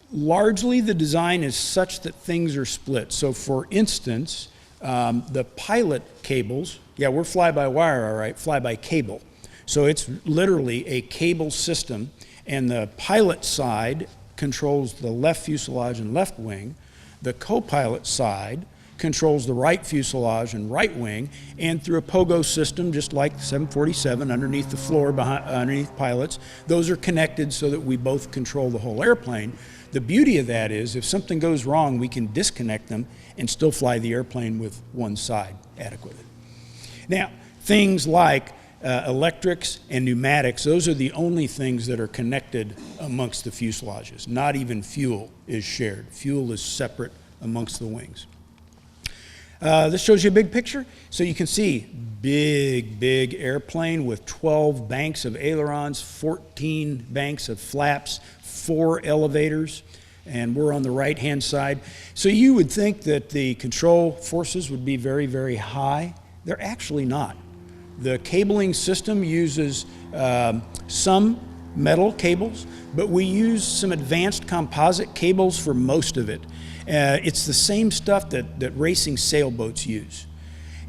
Largely, the design is such that things are split. So for instance, the pilot cables, yeah, we're fly-by-wire, all right, fly-by-cable. So it's literally a cable system, and the pilot side controls the left fuselage and left wing. The co-pilot side controls the right fuselage and right wing, and through a pogo system, just like the 747, underneath the floor, underneath pilots, those are connected so that we both control the whole airplane. The beauty of that is if something goes wrong, we can disconnect them and still fly the airplane with one side adequately. Now, things like electrics and pneumatics, those are the only things that are connected amongst the fuselages. Not even fuel is shared. Fuel is separate amongst the wings. This shows you a big picture. So you can see big airplane with 12 banks of ailerons, 14 banks of flaps, 4 elevators, and we're on the right-hand side. So you would think that the control forces would be very, very high. They're actually not. The cabling system uses some metal cables, but we use some advanced composite cables for most of it. It's the same stuff that racing sailboats use.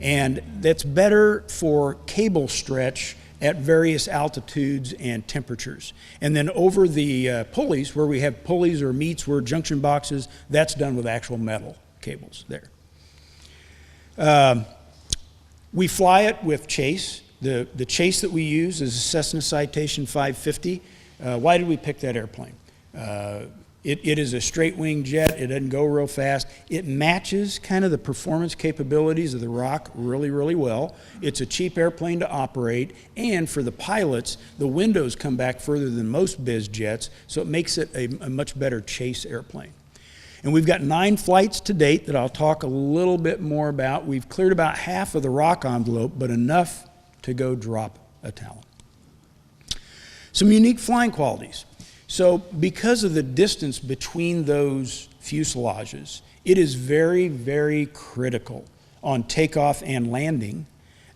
And that's better for cable stretch at various altitudes and temperatures. And then over the pulleys, where we have pulleys or meets where junction boxes, that's done with actual metal cables there. We fly it with chase. The chase that we use is a Cessna Citation 550. Why did we pick that airplane? It is a straight wing jet. It doesn't go real fast. It matches kind of the performance capabilities of the Rock really, really well. It's a cheap airplane to operate, and for the pilots, the windows come back further than most biz jets, so it makes it a much better chase airplane. And we've got 9 flights to date that I'll talk a little bit more about. We've cleared about half of the Rock envelope, but enough to go drop a Talon. Some unique flying qualities. So because of the distance between those fuselages, it is very, very critical on takeoff and landing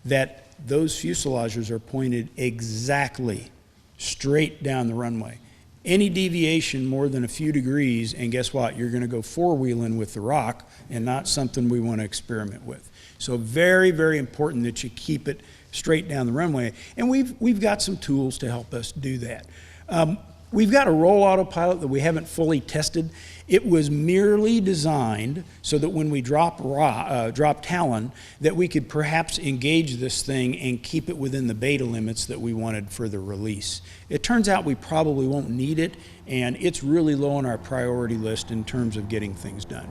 that those fuselages are pointed exactly straight down the runway. Any deviation more than a few degrees, and guess what? You're going to go four-wheeling with the rock and not something we want to experiment with. So very, very important that you keep it straight down the runway. And we've got some tools to help us do that. We've got a roll autopilot that we haven't fully tested. It was merely designed so that when we drop Talon, that we could perhaps engage this thing and keep it within the beta limits that we wanted for the release. It turns out we probably won't need it, and it's really low on our priority list in terms of getting things done.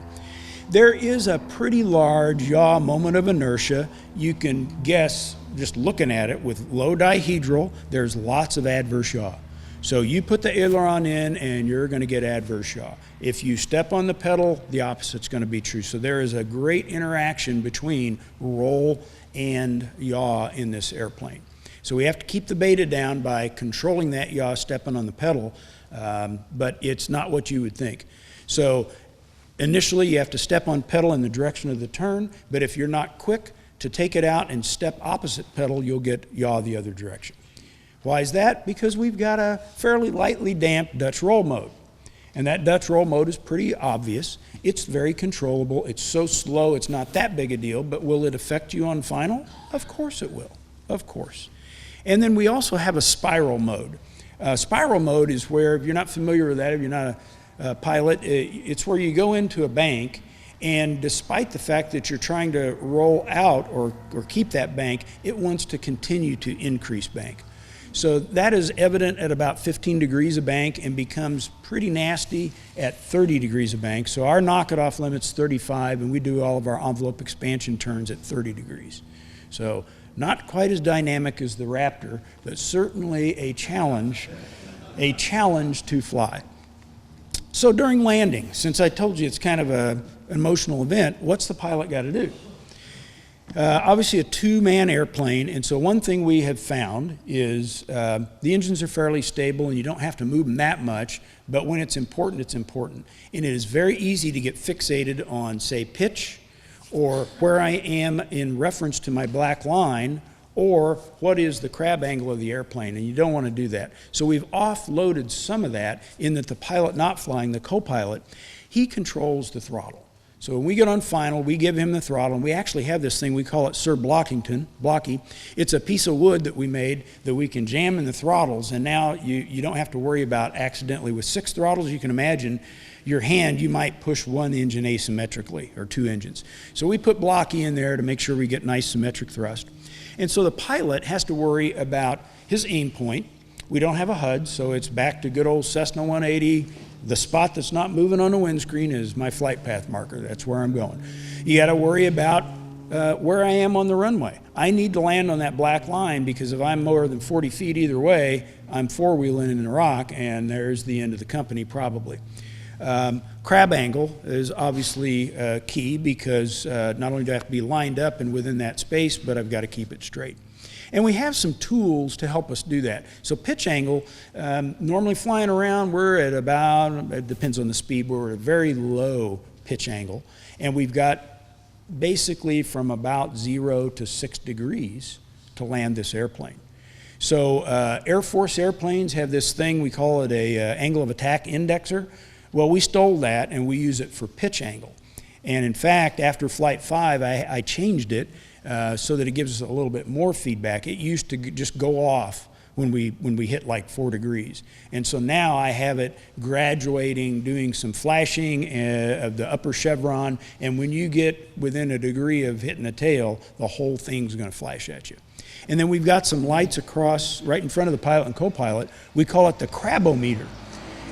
There is a pretty large yaw moment of inertia. You can guess, just looking at it, with low dihedral, there's lots of adverse yaw. So you put the aileron in and you're going to get adverse yaw. If you step on the pedal, the opposite's going to be true. So there is a great interaction between roll and yaw in this airplane. So we have to keep the beta down by controlling that yaw, stepping on the pedal, but it's not what you would think. So initially you have to step on pedal in the direction of the turn, but if you're not quick to take it out and step opposite pedal, you'll get yaw the other direction. Why is that? Because we've got a fairly lightly damped Dutch roll mode. And that Dutch roll mode is pretty obvious. It's very controllable. It's so slow, it's not that big a deal, but will it affect you on final? Of course it will, of course. And then we also have a spiral mode. Spiral mode is where, if you're not familiar with that, if you're not a pilot, it's where you go into a bank, and despite the fact that you're trying to roll out or keep that bank, it wants to continue to increase bank. So that is evident at about 15 degrees of bank and becomes pretty nasty at 30 degrees of bank. So our knock-it-off limit's 35, and we do all of our envelope expansion turns at 30 degrees. So not quite as dynamic as the Raptor, but certainly a challenge to fly. So during landing, since I told you it's kind of an emotional event, what's the pilot got to do? Obviously a two-man airplane, and so one thing we have found is the engines are fairly stable and you don't have to move them that much, but when it's important, it's important. And it is very easy to get fixated on, say, pitch, or where I am in reference to my black line, or what is the crab angle of the airplane, and you don't want to do that. So we've offloaded some of that in that the pilot not flying, the co-pilot, he controls the throttle. So when we get on final, we give him the throttle, and we actually have this thing, we call it Sir Blocky. It's a piece of wood that we made that we can jam in the throttles, and now you don't have to worry about accidentally. With 6 throttles, you can imagine your hand, you might push one engine asymmetrically, or 2 engines. So we put Blocky in there to make sure we get nice symmetric thrust. And so the pilot has to worry about his aim point. We don't have a HUD, so it's back to good old Cessna 180. The spot that's not moving on the windscreen is my flight path marker. That's where I'm going. You got to worry about where I am on the runway. I need to land on that black line, because if I'm more than 40 feet either way, I'm four-wheeling in the rock, and there's the end of the company probably. Crab angle is obviously key, because not only do I have to be lined up and within that space, but I've got to keep it straight. And we have some tools to help us do that. So pitch angle, normally flying around, we're at about, it depends on the speed, we're at a very low pitch angle. And we've got basically from about 0 to 6 degrees to land this airplane. So Air Force airplanes have this thing, we call it a angle of attack indexer. Well, we stole that and we use it for pitch angle. And in fact, after Flight 5, I changed it so that it gives us a little bit more feedback. It used to just go off when we hit like 4 degrees. And so now I have it graduating, doing some flashing of the upper chevron, and when you get within a degree of hitting the tail, the whole thing's gonna flash at you. And then we've got some lights across right in front of the pilot and co-pilot. We call it the crabometer.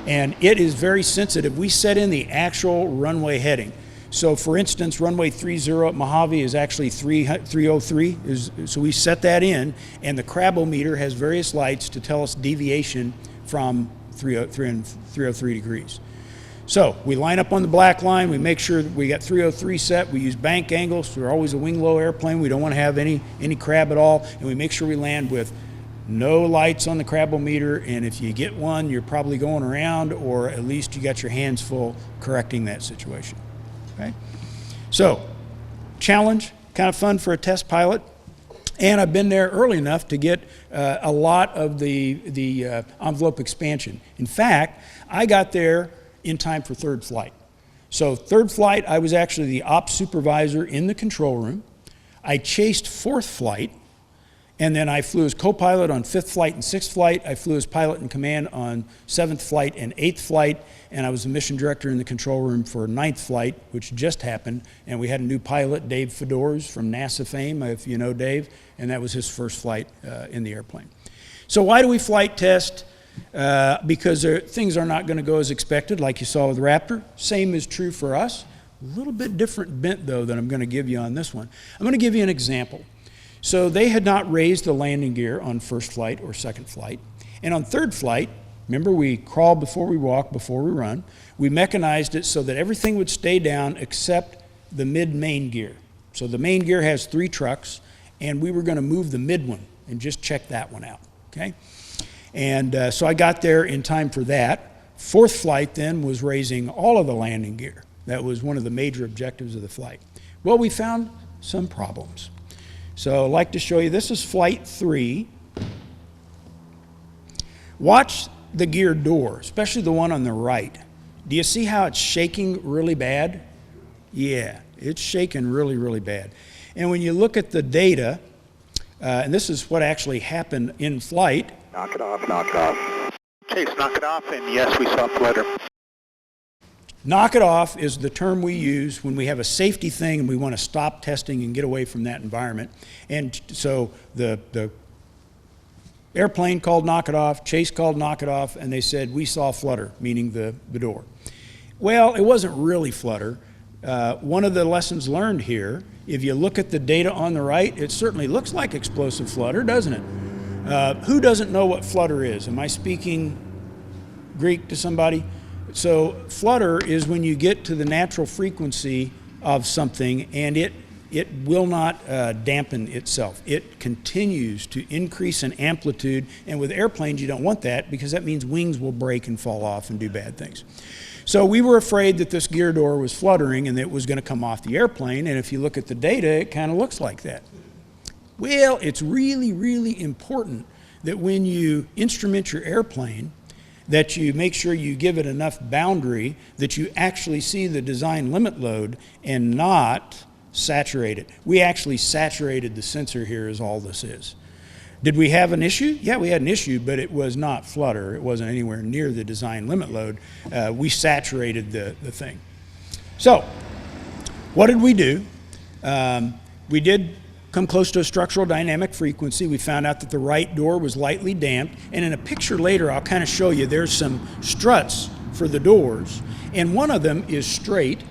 And it is very sensitive. We set in the actual runway heading. So for instance, runway 30 at Mojave is actually 303, so we set that in, and the crabometer has various lights to tell us deviation from 303 degrees. So we line up on the black line, we make sure that we got 303 set, we use bank angles, we're always a wing low airplane, we don't want to have any crab at all, and we make sure we land with no lights on the crabometer, and if you get one, you're probably going around, or at least you got your hands full correcting that situation. Okay? So, challenge, kind of fun for a test pilot. And I've been there early enough to get a lot of the envelope expansion. In fact, I got there in time for third flight. So third flight, I was actually the ops supervisor in the control room. I chased fourth flight, and then I flew as co-pilot on fifth flight and sixth flight. I flew as pilot in command on seventh flight and eighth flight, and I was the mission director in the control room for ninth flight, which just happened, and we had a new pilot, Dave Fedors from NASA fame, if you know Dave, and that was his first flight in the airplane. So why do we flight test? Because things are not going to go as expected, like you saw with Raptor. Same is true for us. A little bit different bent, though, that I'm going to give you on this one. I'm going to give you an example. So they had not raised the landing gear on first flight or second flight. And on third flight, remember we crawl before we walk, before we run. We mechanized it so that everything would stay down except the mid-main gear. So the main gear has 3 trucks, and we were going to move the mid one and just check that one out, okay? And so I got there in time for that. Fourth flight then was raising all of the landing gear. That was one of the major objectives of the flight. Well, we found some problems. So I'd like to show you, this is flight 3. Watch the gear door, especially the one on the right. Do you see how it's shaking really bad? Yeah, it's shaking really, really bad. And when you look at the data, and this is what actually happened in flight. Knock it off, knock it off. Chase, knock it off, and yes, we saw flutter. Knock it off is the term we use when we have a safety thing and we want to stop testing and get away from that environment. And so the airplane called knock it off, Chase called knock it off, and they said we saw flutter, meaning the door. Well, it wasn't really flutter. One of the lessons learned here, if you look at the data on the right, it certainly looks like explosive flutter, doesn't it? Who doesn't know what flutter is? Am I speaking Greek to somebody? So flutter is when you get to the natural frequency of something and it will not dampen itself. It continues to increase in amplitude, and with airplanes you don't want that because that means wings will break and fall off and do bad things. So we were afraid that this gear door was fluttering and that it was going to come off the airplane, and if you look at the data, it kind of looks like that. Well, it's really, really important that when you instrument your airplane, that you make sure you give it enough boundary that you actually see the design limit load and not saturate it. We actually saturated the sensor here is all this is. Did we have an issue? Yeah, we had an issue, but it was not flutter. It wasn't anywhere near the design limit load. We saturated the thing. So, what did we do? We did come close to a structural dynamic frequency. We found out that the right door was lightly damped, and in a picture later I'll kind of show you there's some struts for the doors, and one of them is straight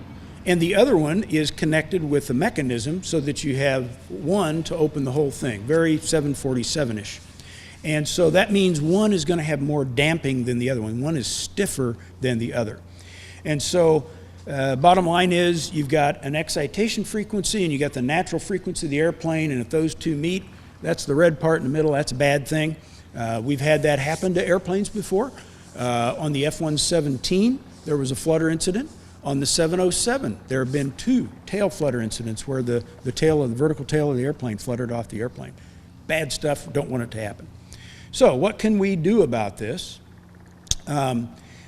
and the other one is connected with a mechanism so that you have one to open the whole thing, very 747-ish. And so that means one is going to have more damping than the other one. One is stiffer than the other. And so bottom line is you've got an excitation frequency and you got the natural frequency of the airplane, and if those two meet, that's the red part in the middle, that's a bad thing. We've had that happen to airplanes before. On the F-117, there was a flutter incident. On the 707, there have been 2 tail flutter incidents where the tail of the vertical tail of the airplane fluttered off the airplane. Bad stuff, don't want it to happen. So what can we do about this?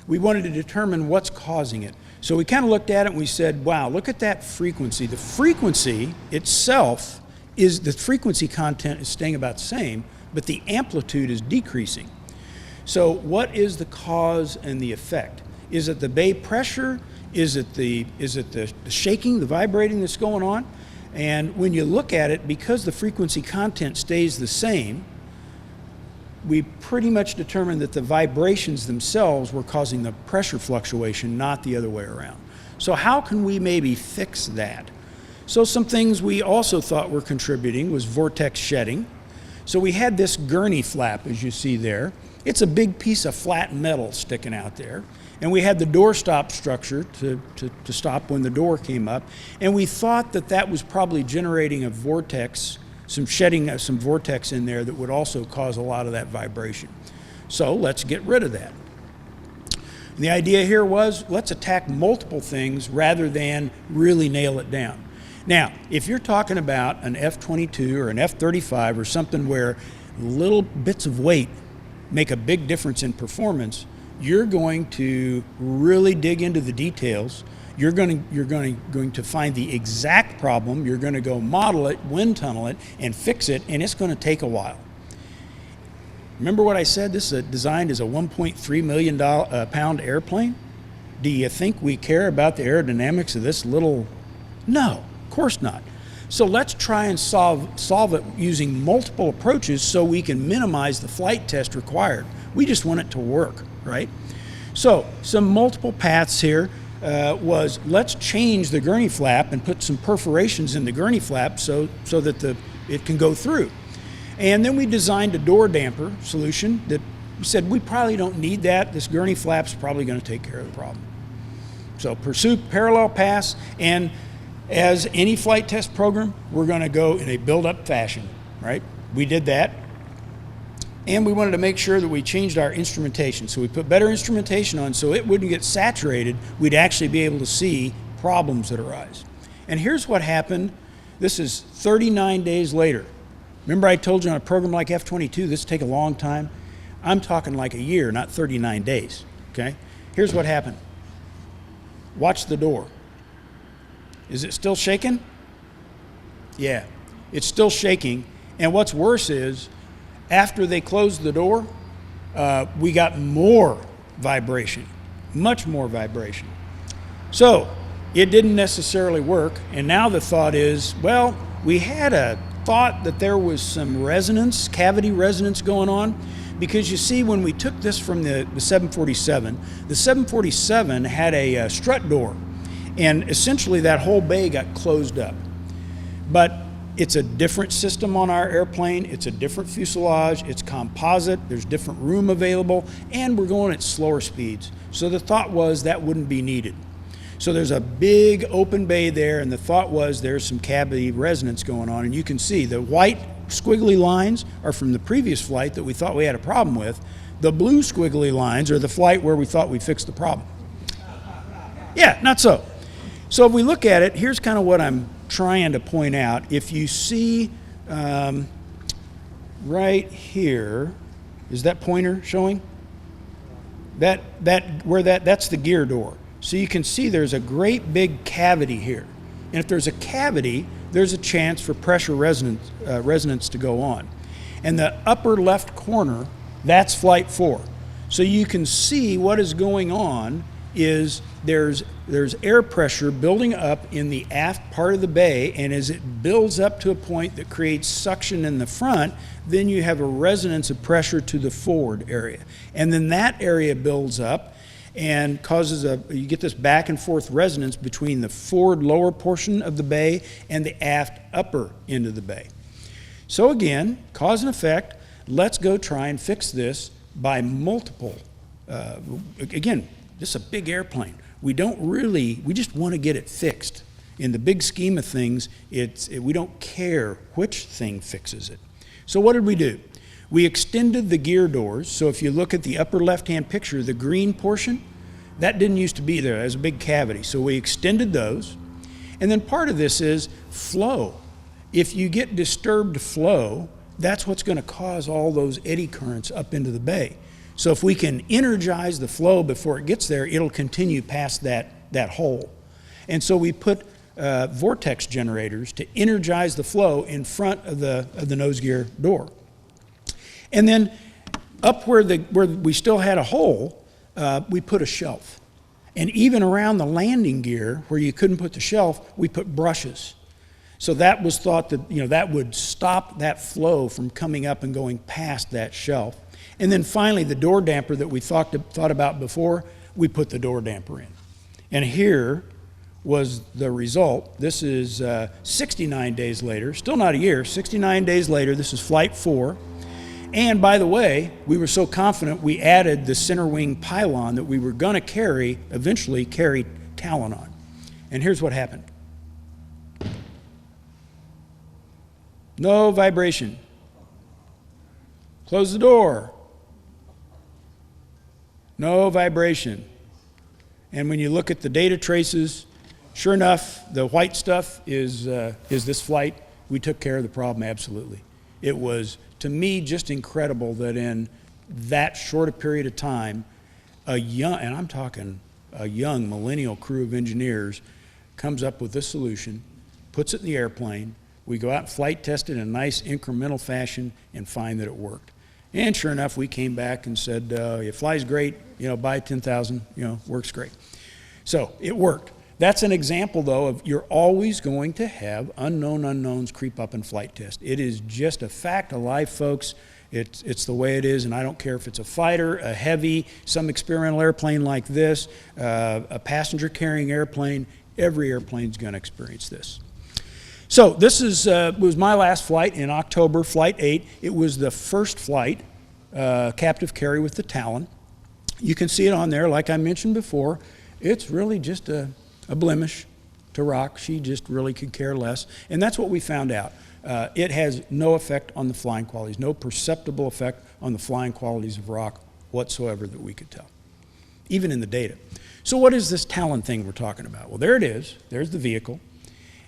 We wanted to determine what's causing it. So we kind of looked at it and we said, wow, look at that frequency. The frequency itself is, the frequency content is staying about the same, but the amplitude is decreasing. So what is the cause and the effect? Is it the bay pressure? Is it the shaking, the vibrating that's going on? And when you look at it, because the frequency content stays the same, we pretty much determined that the vibrations themselves were causing the pressure fluctuation, not the other way around. So how can we maybe fix that? So some things we also thought were contributing was vortex shedding. So we had this gurney flap, as you see there. It's a big piece of flat metal sticking out there. And we had the door stop structure to stop when the door came up. And we thought that that was probably generating a vortex, some shedding of some vortex in there that would also cause a lot of that vibration. So let's get rid of that. And the idea here was let's attack multiple things rather than really nail it down. Now, if you're talking about an F-22 or an F-35 or something where little bits of weight make a big difference in performance, you're going to really dig into the details. You're going to find the exact problem. You're going to go model it, wind tunnel it, and fix it, and it's going to take a while. Remember what I said? This is designed as a 1.3 million pound airplane. Do you think we care about the aerodynamics of this little? No, of course not. So let's try and solve it using multiple approaches so we can minimize the flight test required. We just want it to work, right? So some multiple paths here was let's change the gurney flap and put some perforations in the gurney flap so that it can go through. And then we designed a door damper solution that we said we probably don't need that. This gurney flap's probably going to take care of the problem. So pursue parallel paths, and as any flight test program, we're going to go in a build-up fashion, right? We did that. And we wanted to make sure that we changed our instrumentation. So we put better instrumentation on so it wouldn't get saturated. We'd actually be able to see problems that arise. And here's what happened. This is 39 days later. Remember I told you on a program like F-22, this take a long time? I'm talking like a year, not 39 days, okay? Here's what happened. Watch the door. Is it still shaking? Yeah, it's still shaking. And what's worse is, after they closed the door, we got more vibration, much more vibration. So it didn't necessarily work, and now the thought is, well, we had a thought that there was some resonance, cavity resonance going on, because you see when we took this from the 747 had a strut door, and essentially that whole bay got closed up. But it's a different system on our airplane, it's a different fuselage, it's composite, there's different room available, and we're going at slower speeds. So the thought was that wouldn't be needed. So there's a big open bay there, and the thought was there's some cavity resonance going on, and you can see the white squiggly lines are from the previous flight that we thought we had a problem with. The blue squiggly lines are the flight where we thought we fixed the problem. Yeah, not so. So if we look at it, here's kind of what I'm trying to point out. If you see right here, is that pointer showing? That's the gear door. So you can see there's a great big cavity here. And if there's a cavity, there's a chance for pressure resonance to go on. And the upper left corner, that's flight 4. So you can see what is going on is there's air pressure building up in the aft part of the bay, and as it builds up to a point that creates suction in the front, then you have a resonance of pressure to the forward area. And then that area builds up and causes you get this back and forth resonance between the forward lower portion of the bay and the aft upper end of the bay. So again, cause and effect, let's go try and fix this by multiple, again, this is a big airplane. We just want to get it fixed. In the big scheme of things, we don't care which thing fixes it. So what did we do? We extended the gear doors. So if you look at the upper left-hand picture, the green portion, that didn't used to be there. It was a big cavity. So we extended those. And then part of this is flow. If you get disturbed flow, that's what's going to cause all those eddy currents up into the bay. So if we can energize the flow before it gets there, it'll continue past that hole. And so we put vortex generators to energize the flow in front of the nose gear door. And then up where we still had a hole, we put a shelf. And even around the landing gear, where you couldn't put the shelf, we put brushes. So that was thought that that would stop that flow from coming up and going past that shelf. And then finally, the door damper that we thought about before, we put the door damper in. And here was the result. This is 69 days later, still not a year, 69 days later, this is flight 4. And by the way, we were so confident we added the center wing pylon that we were going to eventually carry Talon on. And here's what happened. No vibration. Close the door. No vibration. And when you look at the data traces, Sure enough, the white stuff is this flight. We took care of the problem, absolutely. It was, to me, just incredible that in that short a period of time, a young, and I'm talking a young millennial crew of engineers, comes up with this solution, puts it in the airplane. We go out and flight test it in a nice incremental fashion and find that it worked. And sure enough, we came back and said, it flies great, buy 10,000, works great. So it worked. That's an example, though, of you're always going to have unknown unknowns creep up in flight test. It is just a fact of life, folks. It's the way it is, and I don't care if it's a fighter, a heavy, some experimental airplane like this, a passenger-carrying airplane. Every airplane's going to experience this. So this was my last flight in October, Flight 8. It was the first flight, captive carry with the Talon. You can see it on there, like I mentioned before. It's really just a blemish to Rock. She just really could care less, and that's what we found out. It has no effect on the flying qualities, no perceptible effect on the flying qualities of Rock whatsoever that we could tell, even in the data. So what is this Talon thing we're talking about? Well, there it is. There's the vehicle.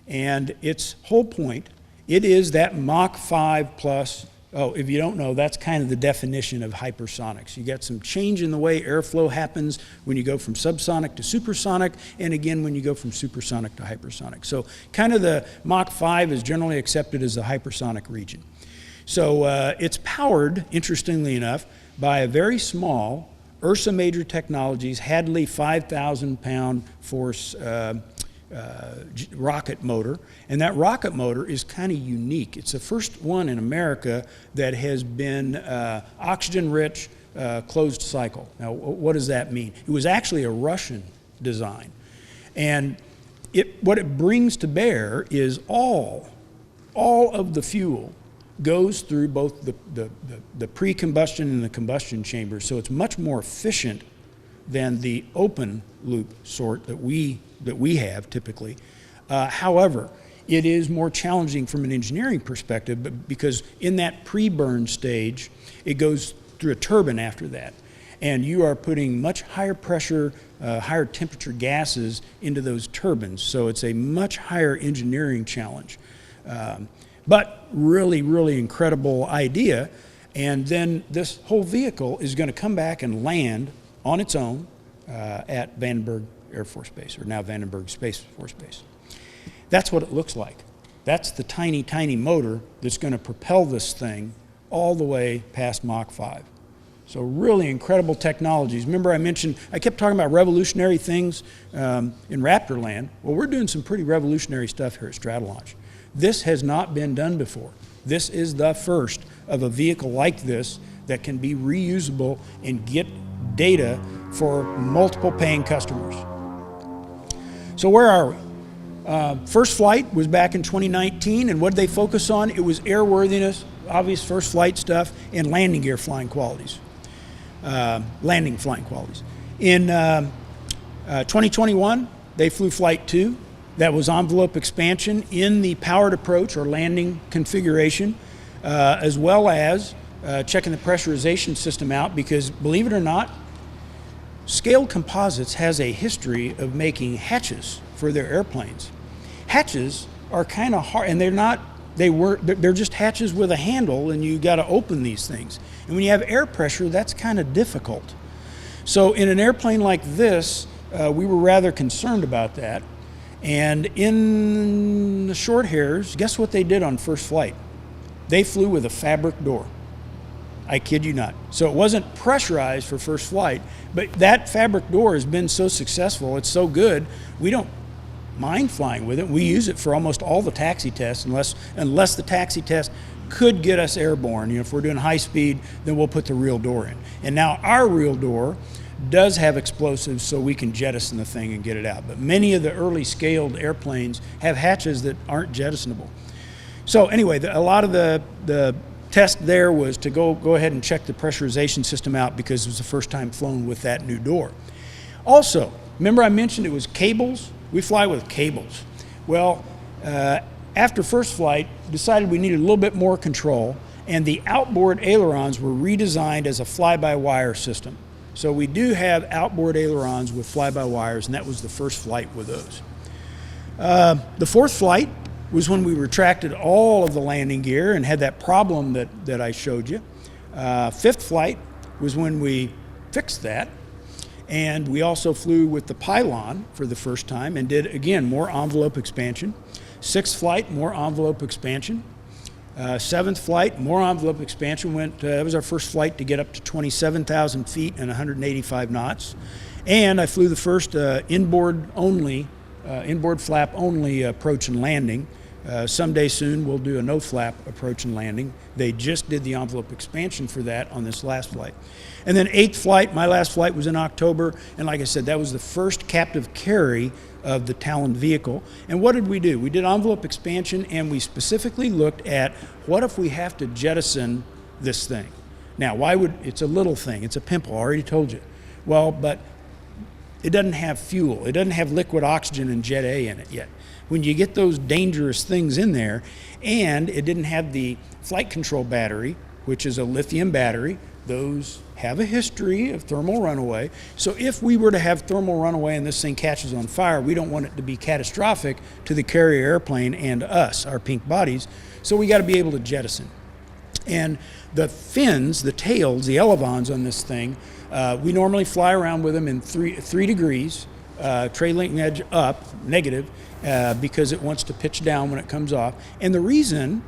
And its whole point, it is that Mach 5 plus, if you don't know, that's kind of the definition of hypersonics. You get some change in the way airflow happens when you go from subsonic to supersonic, and again when you go from supersonic to hypersonic. So kind of the Mach 5 is generally accepted as the hypersonic region. So it's powered, interestingly enough, by a very small Ursa Major Technologies Hadley 5,000-pound force rocket motor, and that rocket motor is kind of unique. It's the first one in America that has been oxygen-rich, closed cycle. Now, what does that mean? It was actually a Russian design, and what it brings to bear is all of the fuel goes through both the pre-combustion and the combustion chamber, so it's much more efficient than the open loop sort that we have typically. However, it is more challenging from an engineering perspective because in that pre-burn stage, it goes through a turbine after that. And you are putting much higher pressure, higher temperature gases into those turbines. So it's a much higher engineering challenge. But really, really incredible idea. And then this whole vehicle is going to come back and land on its own at Vandenberg Air Force Base, or now Vandenberg Space Force Base. That's what it looks like. That's the tiny, tiny motor that's going to propel this thing all the way past Mach 5. So really incredible technologies. Remember I kept talking about revolutionary things in Raptor land. Well, we're doing some pretty revolutionary stuff here at Stratolaunch. This has not been done before. This is the first of a vehicle like this that can be reusable and get data for multiple paying customers. So where are we? First flight was back in 2019, and what did they focus on? It was airworthiness, obvious first flight stuff, and landing gear flying qualities, landing flying qualities. In 2021, they flew Flight 2. That was envelope expansion in the powered approach or landing configuration, as well as checking the pressurization system out, because believe it or not, Scaled Composites has a history of making hatches for their airplanes. Hatches are kind of hard, and they're just hatches with a handle, and you got to open these things. And when you have air pressure, that's kind of difficult. So in an airplane like this, we were rather concerned about that. And in the short hairs, guess what they did on first flight? They flew with a fabric door. I kid you not. So it wasn't pressurized for first flight, but that fabric door has been so successful, it's so good, we don't mind flying with it. We use it for almost all the taxi tests, unless the taxi test could get us airborne. If we're doing high speed, then we'll put the real door in. And now our real door does have explosives, so we can jettison the thing and get it out. But many of the early scaled airplanes have hatches that aren't jettisonable. So anyway, a lot of the test there was to go ahead and check the pressurization system out, because it was the first time flown with that new door. Also, remember I mentioned it was cables? We fly with cables. Well, after first flight, decided we needed a little bit more control, and the outboard ailerons were redesigned as a fly-by-wire system. So we do have outboard ailerons with fly-by-wires, and that was the first flight with those. The fourth flight was when we retracted all of the landing gear and had that problem that I showed you. Fifth flight was when we fixed that. And we also flew with the pylon for the first time and did, again, more envelope expansion. Sixth flight, more envelope expansion. Seventh flight, more envelope expansion. That was our first flight to get up to 27,000 feet and 185 knots. And I flew the first inboard flap only approach and landing. Someday soon we'll do a no flap approach and landing. They just did the envelope expansion for that on this last flight. And then eighth flight, my last flight was in October, and like I said, that was the first captive carry of the Talon vehicle. And what did we do? We did envelope expansion, and we specifically looked at what if we have to jettison this thing. Now, it's a little thing, it's a pimple, I already told you. Well, but it doesn't have fuel, it doesn't have liquid oxygen and Jet A in it yet. When you get those dangerous things in there, and it didn't have the flight control battery, which is a lithium battery, those have a history of thermal runaway. So if we were to have thermal runaway and this thing catches on fire, we don't want it to be catastrophic to the carrier airplane and us, our pink bodies. So we got to be able to jettison. And the fins, the tails, the elevons on this thing, we normally fly around with them in 3 degrees, trailing edge up, negative, because it wants to pitch down when it comes off. And the reason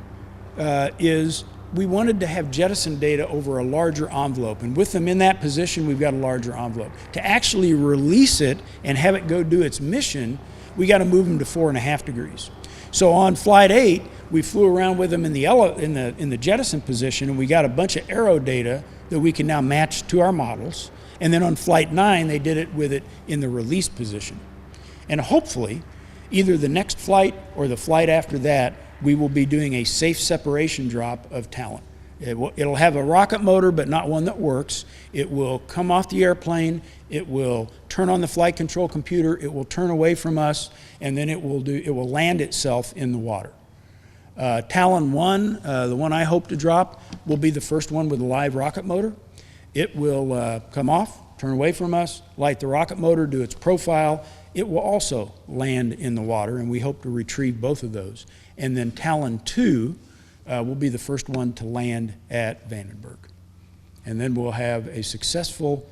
is we wanted to have jettison data over a larger envelope. And with them in that position, we've got a larger envelope. To actually release it and have it go do its mission, we got to move them to 4.5 degrees. So on flight 8, we flew around with them in the jettison position, and we got a bunch of aero data that we can now match to our models. And then on flight 9, they did it with it in the release position. And hopefully, either the next flight or the flight after that, we will be doing a safe separation drop of Talon. It'll have a rocket motor, but not one that works. It will come off the airplane, it will turn on the flight control computer, it will turn away from us, and then it will land itself in the water. Talon 1, the one I hope to drop, will be the first one with a live rocket motor. It will come off, turn away from us, light the rocket motor, do its profile. It will also land in the water, and we hope to retrieve both of those. And then Talon 2 will be the first one to land at Vandenberg. And then we'll have a successful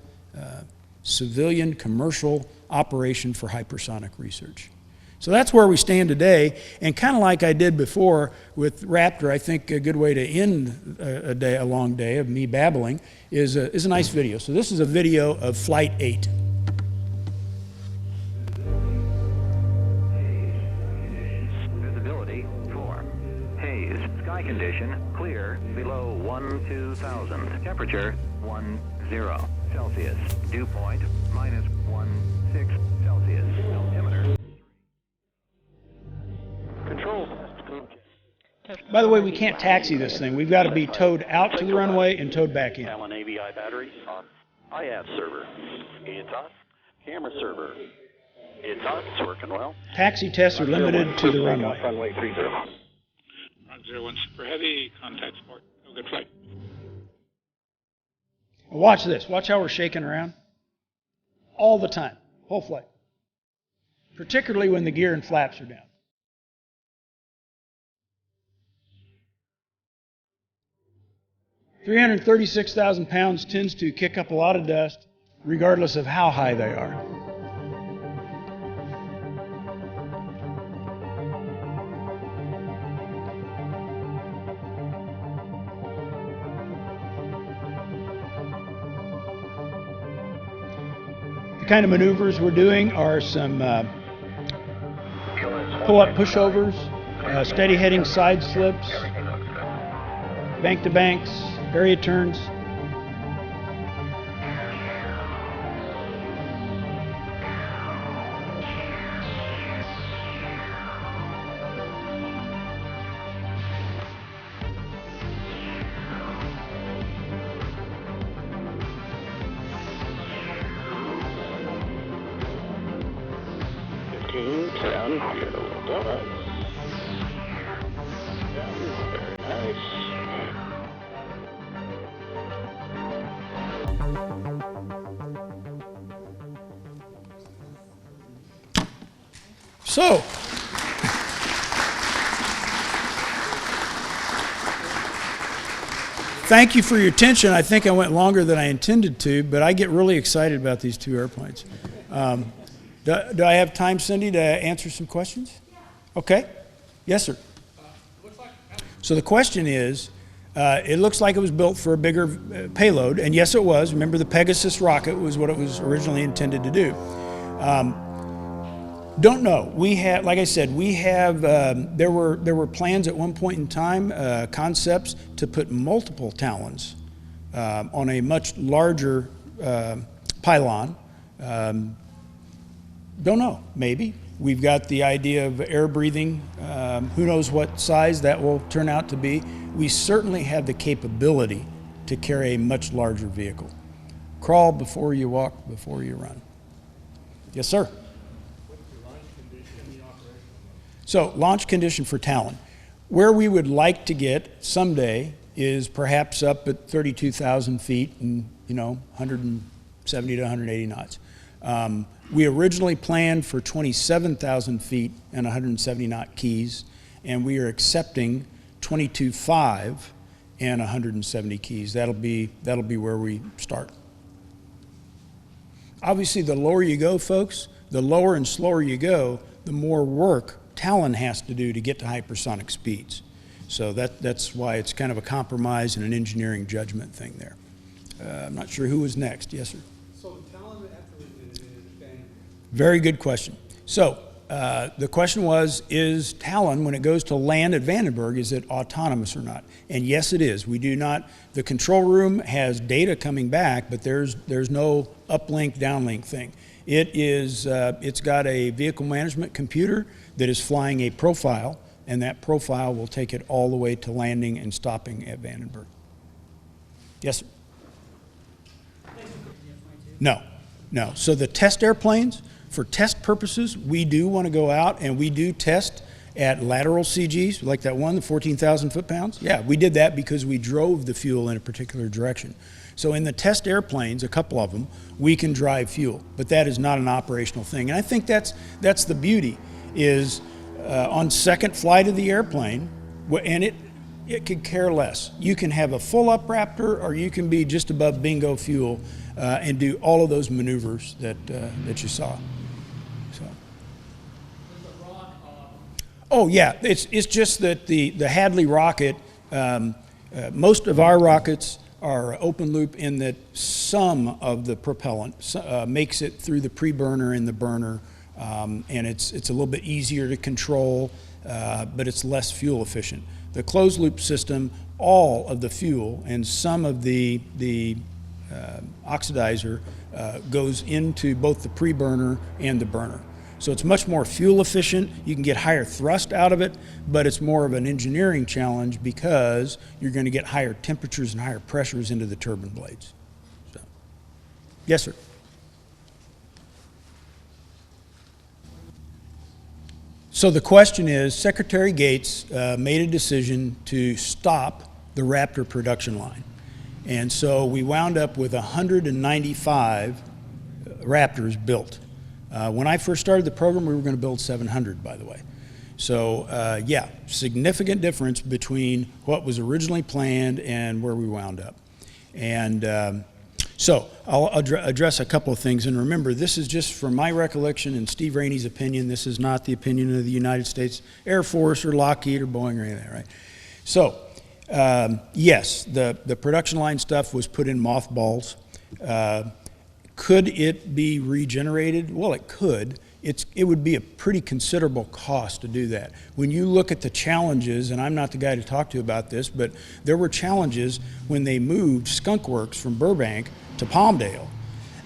civilian commercial operation for hypersonic research. So that's where we stand today, and kind of like I did before with Raptor, I think a good way to end a long day of me babbling is a nice video. So this is a video of Flight 8. Visibility 4. Haze. Sky condition clear below 12,000. Temperature 10 Celsius. Dew point -16 Celsius. Altimeter. Control. By the way, we can't taxi this thing. We've got to be towed out to the runway and towed back in. Talon AVI battery on. IAF server. It's on. Camera server. It's on. It's working well. Taxi tests are limited to the runway. Runway 30. 01 Super Heavy, contact support. Have a good flight. Watch this. Watch how we're shaking around. All the time. Whole flight. Particularly when the gear and flaps are down. $336,000 pounds tends to kick up a lot of dust, regardless of how high they are. The kind of maneuvers we're doing are some pull-up pushovers, steady heading side slips, bank to banks, area turns. So, thank you for your attention. I think I went longer than I intended to, but I get really excited about these two airplanes. Do I have time, Cindy, to answer some questions? Okay. Yes, sir. So the question is, it looks like it was built for a bigger payload, and yes, it was. Remember, the Pegasus rocket was what it was originally intended to do. Don't know. We have, like I said, we have. There were plans at one point in time, concepts to put multiple Talons on a much larger pylon. Don't know. Maybe. We've got the idea of air breathing. Who knows what size that will turn out to be. We certainly have the capability to carry a much larger vehicle. Crawl before you walk, before you run. Yes, sir. So, launch condition for Talon. Where we would like to get someday is perhaps up at 32,000 feet and, 170 to 180 knots. We originally planned for 27,000 feet and 170 knot keys, and we are accepting 22.5 and 170 keys. That'll be where we start. Obviously, the lower you go, folks, the lower and slower you go, the more work Talon has to do to get to hypersonic speeds. So that's why it's kind of a compromise and an engineering judgment thing there. I'm not sure who was next. Yes, sir. So Talon after is bang. Very good question. So the question was, is Talon, when it goes to land at Vandenberg, is it autonomous or not? And yes, it is. We do not, the control room has data coming back, but there's no uplink, downlink thing. It is, it's got a vehicle management computer that is flying a profile, and that profile will take it all the way to landing and stopping at Vandenberg. Yes, sir? No. So the test airplanes, for test purposes, we do want to go out and we do test at lateral CGs, like that one, the 14,000 foot-pounds. Yeah, we did that because we drove the fuel in a particular direction. So in the test airplanes, a couple of them, we can drive fuel, but that is not an operational thing. And I think that's the beauty, is on second flight of the airplane, and it could care less. You can have a full-up Raptor, or you can be just above bingo fuel and do all of those maneuvers that you saw. So. Oh yeah, it's just that the Hadley rocket, most of our rockets are open loop in that some of the propellant makes it through the pre-burner and the burner, and it's a little bit easier to control, but it's less fuel efficient. The closed loop system, all of the fuel and some of the oxidizer goes into both the pre-burner and the burner. So it's much more fuel efficient. You can get higher thrust out of it, but it's more of an engineering challenge because you're going to get higher temperatures and higher pressures into the turbine blades. So. Yes, sir. So the question is, Secretary Gates made a decision to stop the Raptor production line. And so we wound up with 195 Raptors built. When I first started the program, we were going to build 700, by the way. So yeah, significant difference between what was originally planned and where we wound up. And so I'll address a couple of things. And remember, this is just from my recollection and Steve Rainey's opinion. This is not the opinion of the United States Air Force or Lockheed or Boeing or anything, right? So yes, the production line stuff was put in mothballs. Could it be regenerated? Well, it could. It would be a pretty considerable cost to do that. When you look at the challenges, and I'm not the guy to talk to about this, but there were challenges when they moved Skunk Works from Burbank to Palmdale.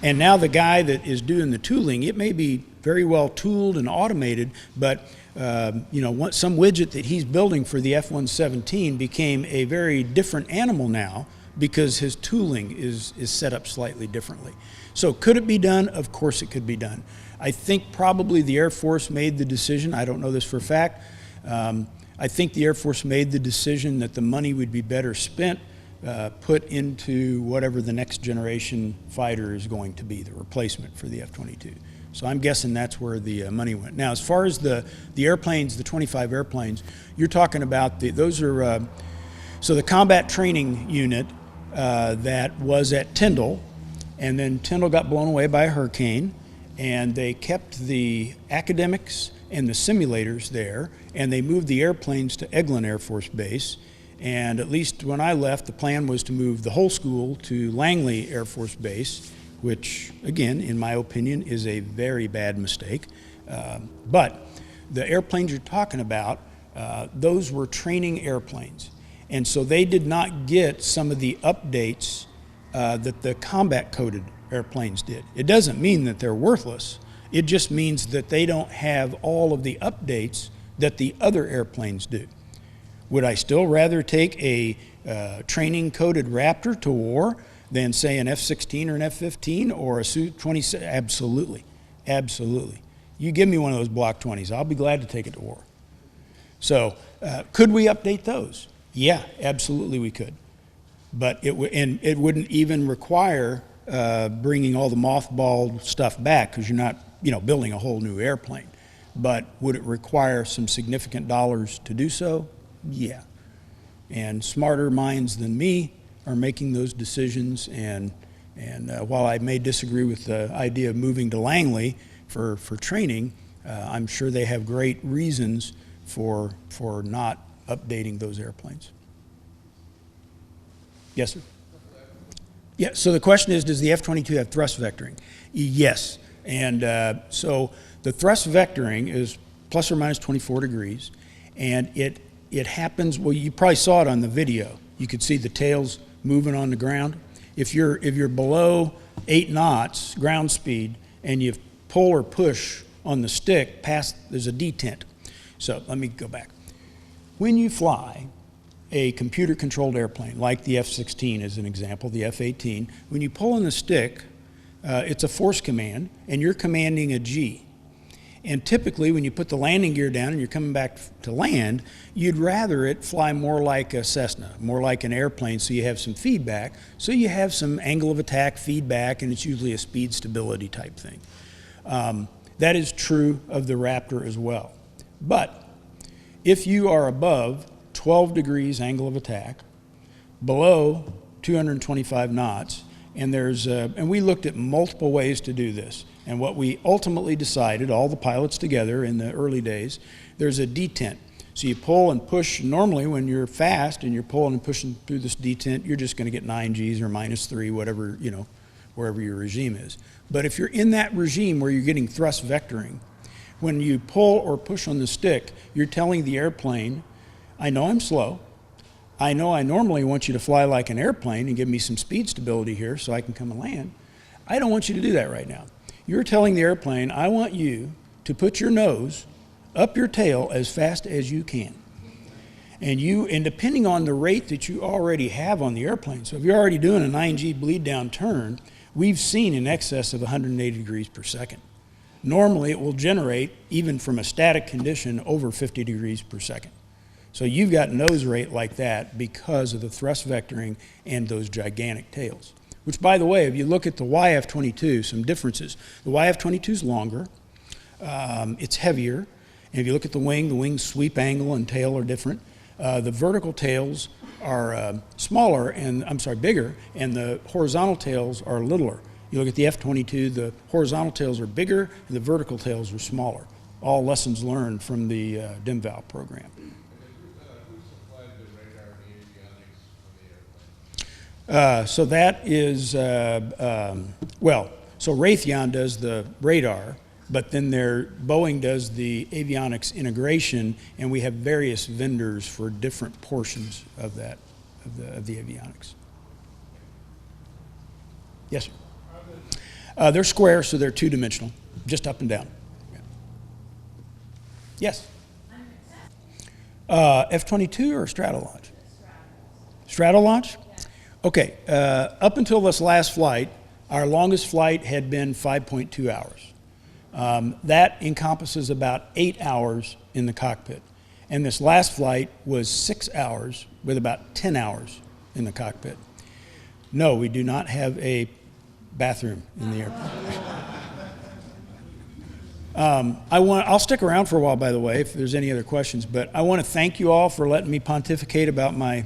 And now the guy that is doing the tooling, it may be very well tooled and automated, but some widget that he's building for the F-117 became a very different animal now because his tooling is set up slightly differently. So could it be done? Of course it could be done. I think probably the Air Force made the decision, I don't know this for a fact, I think the Air Force made the decision that the money would be better spent put into whatever the next generation fighter is going to be, the replacement for the F-22. So I'm guessing that's where the money went. Now, as far as the airplanes, the 25 airplanes, you're talking about, those are So the combat training unit that was at Tyndall, and then Tyndall got blown away by a hurricane, and they kept the academics and the simulators there, and they moved the airplanes to Eglin Air Force Base. And at least when I left, the plan was to move the whole school to Langley Air Force Base, which, again, in my opinion, is a very bad mistake. But the airplanes you're talking about, those were training airplanes. And so they did not get some of the updates that the combat-coded airplanes did. It doesn't mean that they're worthless. It just means that they don't have all of the updates that the other airplanes do. Would I still rather take a training-coded Raptor to war than, say, an F-16 or an F-15 or a Su-27? Absolutely, absolutely. You give me one of those Block 20s, I'll be glad to take it to war. So could we update those? Yeah, absolutely we could. But it wouldn't even require bringing all the mothballed stuff back, because you're not, building a whole new airplane. But would it require some significant dollars to do so? Yeah. And smarter minds than me are making those decisions. And while I may disagree with the idea of moving to Langley for training, I'm sure they have great reasons for not updating those airplanes. Yes, sir? Yeah, so the question is, does the F-22 have thrust vectoring? Yes. And so the thrust vectoring is plus or minus 24 degrees, and it happens, well, you probably saw it on the video. You could see the tails moving on the ground. If you're below 8 knots ground speed and you pull or push on the stick past, there's a detent. So let me go back. When you fly a computer-controlled airplane, like the F-16 as an example, the F-18, when you pull on the stick, it's a force command, and you're commanding a G. And typically, when you put the landing gear down and you're coming back to land, you'd rather it fly more like a Cessna, more like an airplane, so you have some feedback, so you have some angle of attack feedback, and it's usually a speed stability type thing. That is true of the Raptor as well. But if you are above 12 degrees angle of attack, below 225 knots, and we looked at multiple ways to do this. And what we ultimately decided, all the pilots together in the early days, there's a detent. So you pull and push. Normally when you're fast and you're pulling and pushing through this detent, you're just going to get 9 Gs or -3, whatever, wherever your regime is. But if you're in that regime where you're getting thrust vectoring, when you pull or push on the stick, you're telling the airplane, I know I'm slow. I know I normally want you to fly like an airplane and give me some speed stability here so I can come and land. I don't want you to do that right now. You're telling the airplane, I want you to put your nose up your tail as fast as you can. And depending on the rate that you already have on the airplane, so if you're already doing a 9G bleed down turn, we've seen in excess of 180 degrees per second. Normally it will generate, even from a static condition, over 50 degrees per second. So you've got nose rate like that because of the thrust vectoring and those gigantic tails. Which, by the way, if you look at the YF-22, some differences. The YF-22 is longer, it's heavier, and if you look at the wing sweep angle and tail are different. The vertical tails are bigger, and the horizontal tails are littler. You look at the F-22, the horizontal tails are bigger, and the vertical tails are smaller. All lessons learned from the DIMVAL program. So that is, so Raytheon does the radar, but then Boeing does the avionics integration, and we have various vendors for different portions of that, of the avionics. Yes, sir? They're square, so they're two-dimensional, just up and down. Yeah. Yes? F-22 or Stratolaunch? Stratolaunch? Okay, up until this last flight, our longest flight had been 5.2 hours. That encompasses about 8 hours in the cockpit. And this last flight was 6 hours with about 10 hours in the cockpit. No, we do not have a bathroom in the airplane. I'll stick around for a while, by the way, if there's any other questions. But I want to thank you all for letting me pontificate about my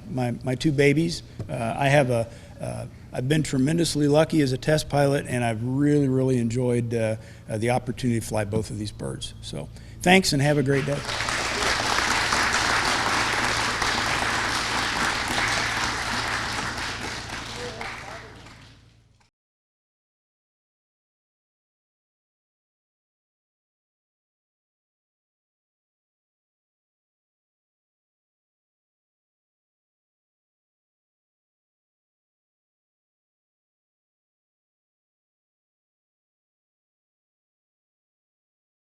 two babies. I've been tremendously lucky as a test pilot, and I've really enjoyed the opportunity to fly both of these birds. So thanks, and have a great day.